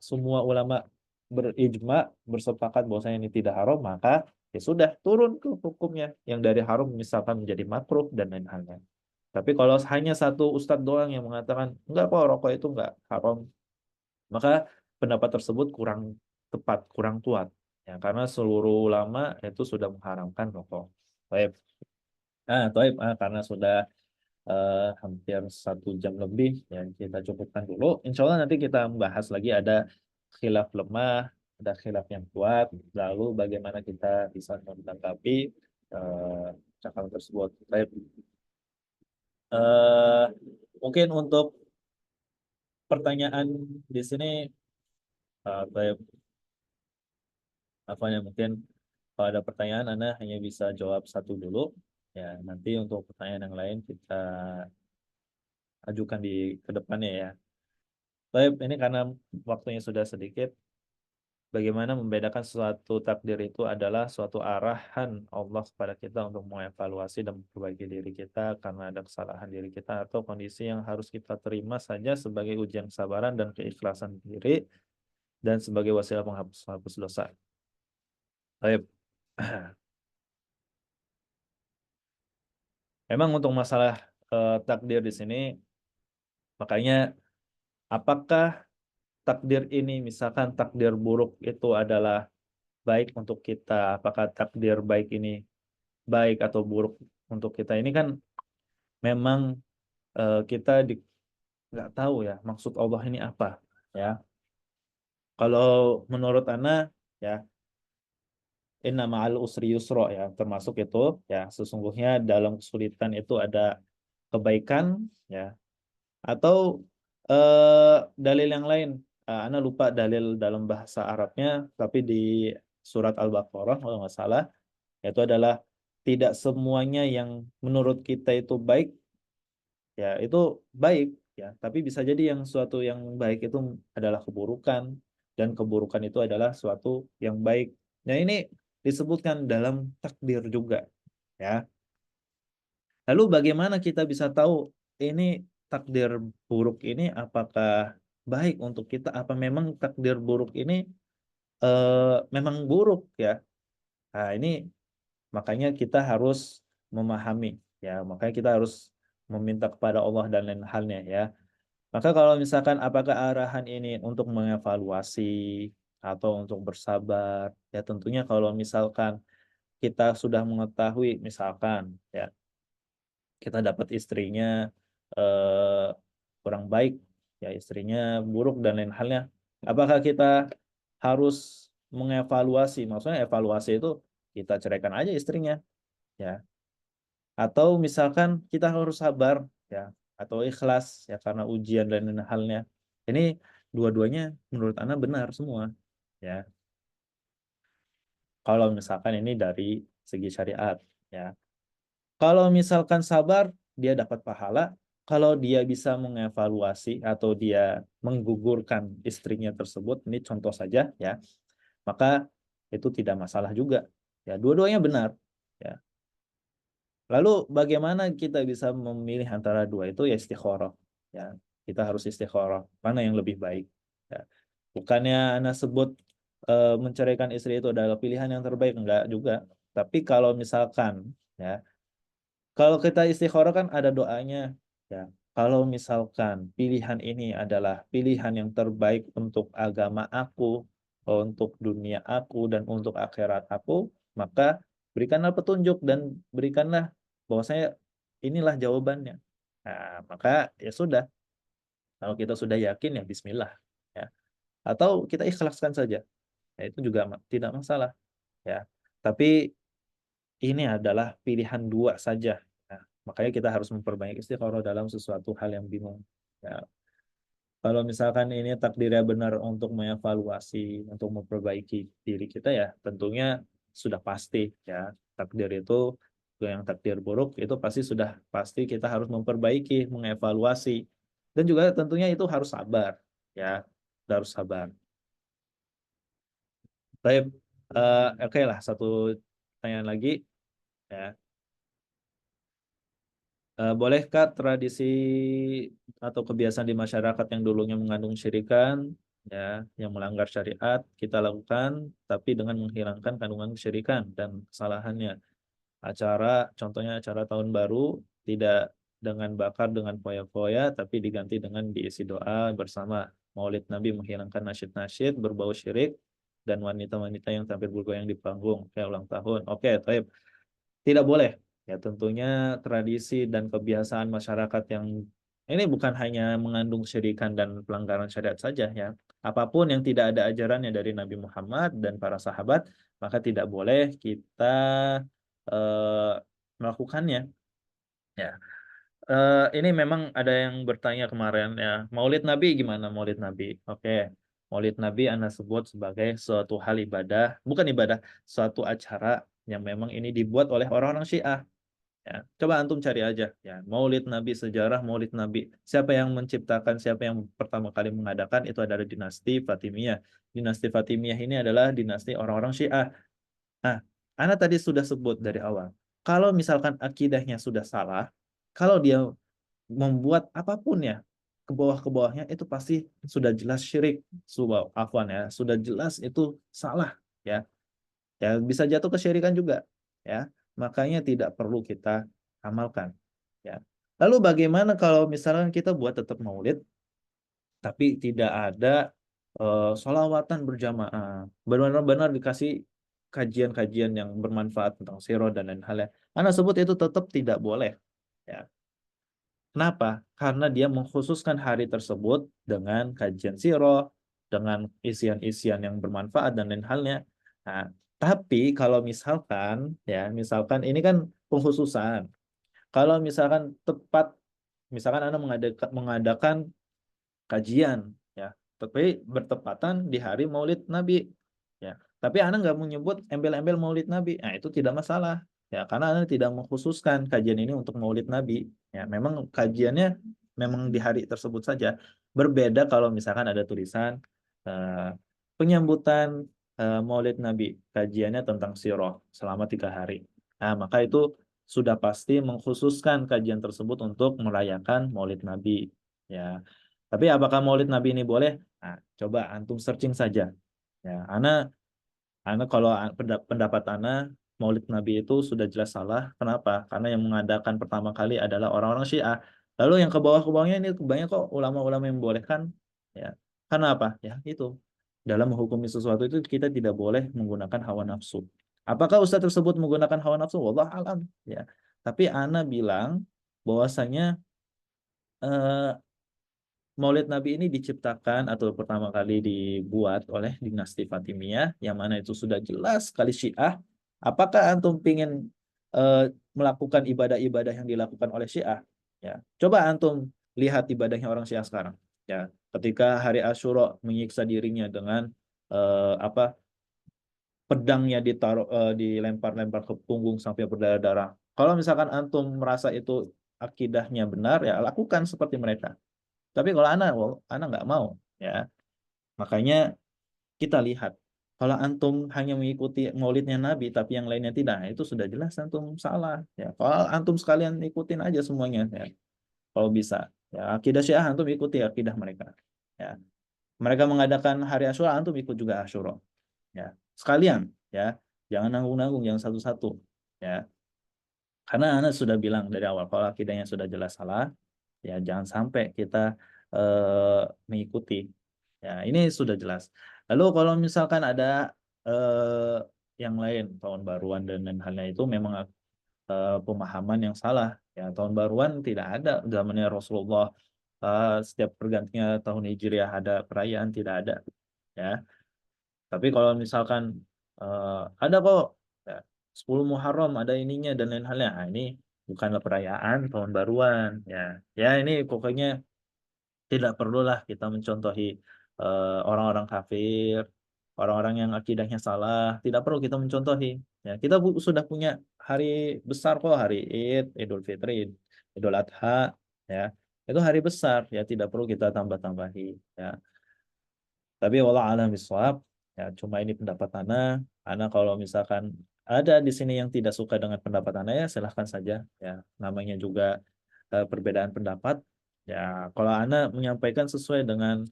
semua ulama berijma bersepakat bahwasanya ini tidak haram, maka ya sudah turun ke hukumnya yang dari haram misalkan menjadi makruh dan lain halnya. Tapi kalau hanya satu ustadz doang yang mengatakan enggak kok rokok itu enggak haram, maka pendapat tersebut kurang tepat, kurang kuat. Ya, karena seluruh ulama itu sudah mengharamkan rokok. Baik. Taib. Karena sudah hampir 1 jam lebih, yang kita cukupkan dulu. Insya Allah nanti kita membahas lagi ada khilaf lemah, ada khilaf yang kuat, lalu bagaimana kita bisa menanggapi cakapan tersebut. Baik. Eh, Mungkin untuk pertanyaan di sini, baik, apa ya mungkin kalau ada pertanyaan Anda hanya bisa jawab satu dulu. Ya, nanti untuk pertanyaan yang lain kita ajukan di ke depannya ya. Baik, ini karena waktunya sudah sedikit. Bagaimana membedakan suatu takdir itu adalah suatu arahan Allah kepada kita untuk mengevaluasi dan memperbaiki diri kita karena ada kesalahan diri kita atau kondisi yang harus kita terima saja sebagai ujian kesabaran dan keikhlasan diri dan sebagai wasilah penghapus dosa. Baik. Memang untuk masalah takdir di sini, makanya apakah takdir ini misalkan takdir buruk itu adalah baik untuk kita, apakah takdir baik ini baik atau buruk untuk kita, ini kan memang kita nggak tahu ya maksud Allah ini apa ya. Kalau menurut Ana ya, inna ma'al usri yusro ya, termasuk itu ya, sesungguhnya dalam kesulitan itu ada kebaikan ya, atau dalil yang lain. Ana lupa dalil dalam bahasa Arabnya, tapi di surat Al-Baqarah kalau nggak salah, itu adalah tidak semuanya yang menurut kita itu baik ya itu baik ya, tapi bisa jadi yang suatu yang baik itu adalah keburukan dan keburukan itu adalah suatu yang baik. Nah, ini disebutkan dalam takdir juga ya. Lalu bagaimana kita bisa tahu ini takdir buruk ini apakah baik untuk kita? Apa memang takdir buruk ini memang buruk ya? Nah, ini makanya kita harus memahami ya, makanya kita harus meminta kepada Allah dan lain halnya ya. Maka kalau misalkan apakah arahan ini untuk mengevaluasi atau untuk bersabar, ya tentunya kalau misalkan kita sudah mengetahui misalkan ya kita dapat istrinya eh, kurang baik, ya istrinya buruk dan lain halnya. Apakah kita harus mengevaluasi? Maksudnya evaluasi itu kita ceraikan aja istrinya, ya. Atau misalkan kita harus sabar, ya, atau ikhlas ya karena ujian dan lain halnya. Ini dua-duanya menurut Ana benar semua, ya. Kalau misalkan ini dari segi syariat, ya. Kalau misalkan sabar, dia dapat pahala. Kalau dia bisa mengevaluasi atau dia menggugurkan istrinya tersebut, ini contoh saja ya, maka itu tidak masalah juga. Ya, dua-duanya benar. Ya. Lalu bagaimana kita bisa memilih antara dua itu ya istikharah. Ya, kita harus istikharah. Mana yang lebih baik? Ya. Bukannya Anda sebut menceraikan istri itu adalah pilihan yang terbaik, enggak juga. Tapi kalau misalkan ya kalau kita istikharah kan ada doanya ya. Kalau misalkan pilihan ini adalah pilihan yang terbaik untuk agama aku, untuk dunia aku dan untuk akhirat aku, maka berikanlah petunjuk dan berikanlah bahwasanya inilah jawabannya. Nah, maka ya sudah. Kalau kita sudah yakin ya bismillah ya. Atau kita ikhlaskan saja. Ya, itu juga tidak masalah ya. Tapi ini adalah pilihan dua saja. Nah, makanya kita harus memperbanyak istikharah dalam sesuatu hal yang bingung. Ya, kalau misalkan ini takdirnya benar untuk mengevaluasi, untuk memperbaiki diri kita ya, tentunya sudah pasti ya. Takdir itu yang takdir buruk itu pasti sudah pasti kita harus memperbaiki, mengevaluasi, dan juga tentunya itu harus sabar ya, harus sabar. Baik, oke lah satu pertanyaan lagi ya. Bolehkah tradisi atau kebiasaan di masyarakat yang dulunya mengandung syirikan, ya, yang melanggar syariat, kita lakukan, tapi dengan menghilangkan kandungan kesyirikan dan kesalahannya? Contohnya acara tahun baru, tidak dengan bakar dengan foya-foya, tapi diganti dengan diisi doa bersama. Maulid Nabi menghilangkan nasyid-nasyid, berbau syirik, dan wanita-wanita yang tampil bergoyang di panggung, kayak ulang tahun. Oke, taib. Tidak boleh. Ya tentunya tradisi dan kebiasaan masyarakat yang ini bukan hanya mengandung syirikan dan pelanggaran syariat saja ya. Apapun yang tidak ada ajarannya dari Nabi Muhammad dan para sahabat, maka tidak boleh kita eh, melakukannya. Ya, ini memang ada yang bertanya kemarin ya, Maulid Nabi gimana Maulid Nabi? Oke, Maulid Nabi Anda sebut sebagai suatu hal ibadah, bukan ibadah, suatu acara yang memang ini dibuat oleh orang-orang Syiah. Ya, coba antum cari aja ya, Maulid Nabi, sejarah Maulid Nabi. Siapa yang menciptakan, siapa yang pertama kali mengadakan itu adalah dinasti Fatimiyah. Dinasti Fatimiyah ini adalah dinasti orang-orang Syiah. Nah, Ana tadi sudah sebut dari awal. Kalau misalkan akidahnya sudah salah, kalau dia membuat apapun ya ke bawah ke bawahnya itu pasti sudah jelas syirik, afwan ya, sudah jelas itu salah ya. Ya bisa jatuh kesyirikan juga ya. Makanya tidak perlu kita amalkan ya. Lalu bagaimana kalau misalnya kita buat tetap maulid tapi tidak ada sholawatan berjamaah, benar-benar dikasih kajian-kajian yang bermanfaat tentang sirah dan lain halnya. Anak sebut itu tetap tidak boleh ya. Kenapa? Karena dia mengkhususkan hari tersebut dengan kajian sirah, dengan isian-isian yang bermanfaat dan lain halnya. Nah, tapi kalau misalkan ya, misalkan ini kan pengkhususan. Kalau misalkan tepat, misalkan Anda mengadakan kajian ya, tapi bertepatan di hari Maulid Nabi ya. Tapi Anda nggak menyebut embel-embel Maulid Nabi, nah itu tidak masalah ya, karena Anda tidak mengkhususkan kajian ini untuk Maulid Nabi ya. Memang kajiannya memang di hari tersebut saja. Berbeda kalau misalkan ada tulisan eh, penyambutan Maulid Nabi, kajiannya tentang sirah selama 3 hari. Nah, maka itu sudah pasti mengkhususkan kajian tersebut untuk merayakan Maulid Nabi. Ya, tapi apakah Maulid Nabi ini boleh? Nah, coba antum searching saja. Ya, Ana kalau pendapat Ana, Maulid Nabi itu sudah jelas salah. Kenapa? Karena yang mengadakan pertama kali adalah orang-orang Syiah. Lalu yang ke bawahnya ini banyak kok ulama-ulama yang membolehkan. Ya, karena apa? Ya itu dalam menghukumi sesuatu itu kita tidak boleh menggunakan hawa nafsu. Apakah ustadz tersebut menggunakan hawa nafsu? Wallah alam. Ya, tapi Ana bilang bahwasanya eh, Maulid Nabi ini diciptakan atau pertama kali dibuat oleh dinasti Fatimiyah, yang mana itu sudah jelas sekali Syiah. Apakah antum ingin melakukan ibadah-ibadah yang dilakukan oleh Syiah? Ya, coba antum lihat ibadahnya orang Syiah sekarang. Ya, ketika hari Asyura menyiksa dirinya dengan apa pedangnya dilempar-lempar ke punggung sampai berdarah-darah. Kalau misalkan antum merasa itu akidahnya benar, ya lakukan seperti mereka. Tapi kalau anak nggak mau, ya. Makanya kita lihat, kalau antum hanya mengikuti maulidnya Nabi, tapi yang lainnya tidak, nah, itu sudah jelas antum salah. Ya, kalau antum sekalian ikutin aja semuanya, ya. Kalau bisa, ya akidah Syiah antum ikuti akidah mereka. Ya, mereka mengadakan hari Asyura, antum ikut juga Asyura. Ya, sekalian, ya. Jangan nanggung-nanggung, jangan satu-satu. Ya, karena anak sudah bilang dari awal, kalau akidahnya sudah jelas salah, ya jangan sampai kita mengikuti. Ya, ini sudah jelas. Lalu kalau misalkan ada yang lain, tahun baruan dan lain halnya itu memang pemahaman yang salah. Ya, tahun baruan tidak ada zamannya Rasulullah. Setiap pergantian tahun Hijriah ada perayaan, tidak ada. Ya, tapi kalau misalkan ada kok ya, 10 Muharram ada ininya dan lain halnya. Nah, ini bukanlah perayaan tahun baruan. Ya, ya ini pokoknya tidak perlulah kita mencontohi orang-orang kafir, orang-orang yang akidahnya salah. Tidak perlu kita mencontohi. Ya, kita sudah punya hari besar kok, hari Id, Idul Fitri, Idul Adha, ya. Itu hari besar, ya tidak perlu kita tambah-tambahi. Ya. Tapi wallah alam bisawab, ya cuma ini pendapat Ana kalau misalkan ada di sini yang tidak suka dengan pendapat Ana ya silahkan saja. Ya, namanya juga perbedaan pendapat. Ya, kalau Ana menyampaikan sesuai dengan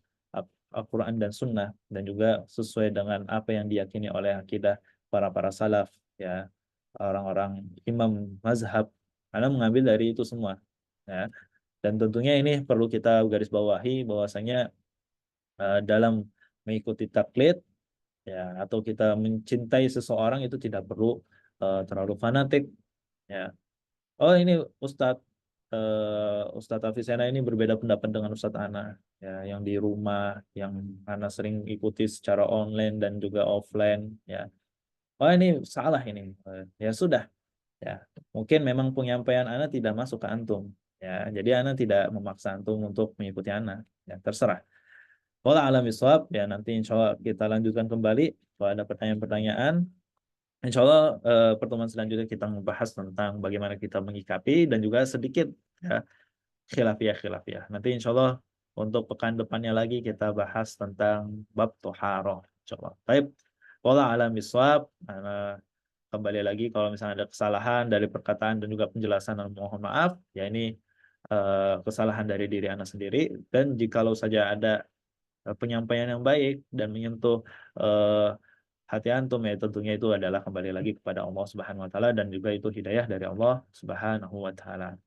Al-Quran dan Sunnah dan juga sesuai dengan apa yang diyakini oleh akidah para salaf, ya orang-orang imam mazhab, Ana mengambil dari itu semua. Ya. Dan tentunya ini perlu kita garis bawahi bahwasanya dalam mengikuti taklid, ya atau kita mencintai seseorang itu tidak perlu terlalu fanatik, ya. Oh ini Ustadz Ustadz Afisena ini berbeda pendapat dengan Ustadz Ana, ya yang di rumah, yang Ana sering ikuti secara online dan juga offline, ya. Oh ini salah ini. Ya sudah, ya mungkin memang penyampaian Ana tidak masuk ke antum, ya jadi Ana tidak memaksa antum untuk mengikuti Ana, ya terserah. Wala alam bisawab, ya nanti insya Allah kita lanjutkan kembali. Kalau ada pertanyaan-pertanyaan, insya Allah pertemuan selanjutnya kita membahas tentang bagaimana kita menyikapi dan juga sedikit ya, khilafiyah. Nanti insya Allah untuk pekan depannya lagi kita bahas tentang bab toharoh. Insya Allah. Baik. Wala alam bisawab. Kembali lagi kalau misalnya ada kesalahan dari perkataan dan juga penjelasan, mohon maaf. Ya ini kesalahan dari diri Anda sendiri. Dan jikalau saja ada penyampaian yang baik dan menyentuh eh, hati antum, ya tentunya itu adalah kembali lagi kepada Allah Subhanahu wa taala dan juga itu hidayah dari Allah Subhanahu wa taala.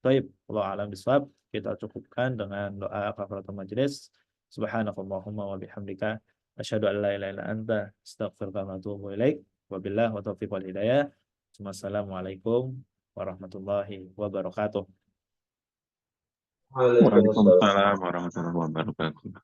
Baik, Allah alam bisawab. Kita cukupkan dengan doa kafaratul majelis. Subhanakallahumma wa bihamdika asyhadu an la ilaha illa anta astaghfiruka wa atubu ilaik. Wabillahi wa taufiq wal hidayah. Wassalamualaikum warahmatullahi wabarakatuh. Waalaikumsalam warahmatullahi wabarakatuh.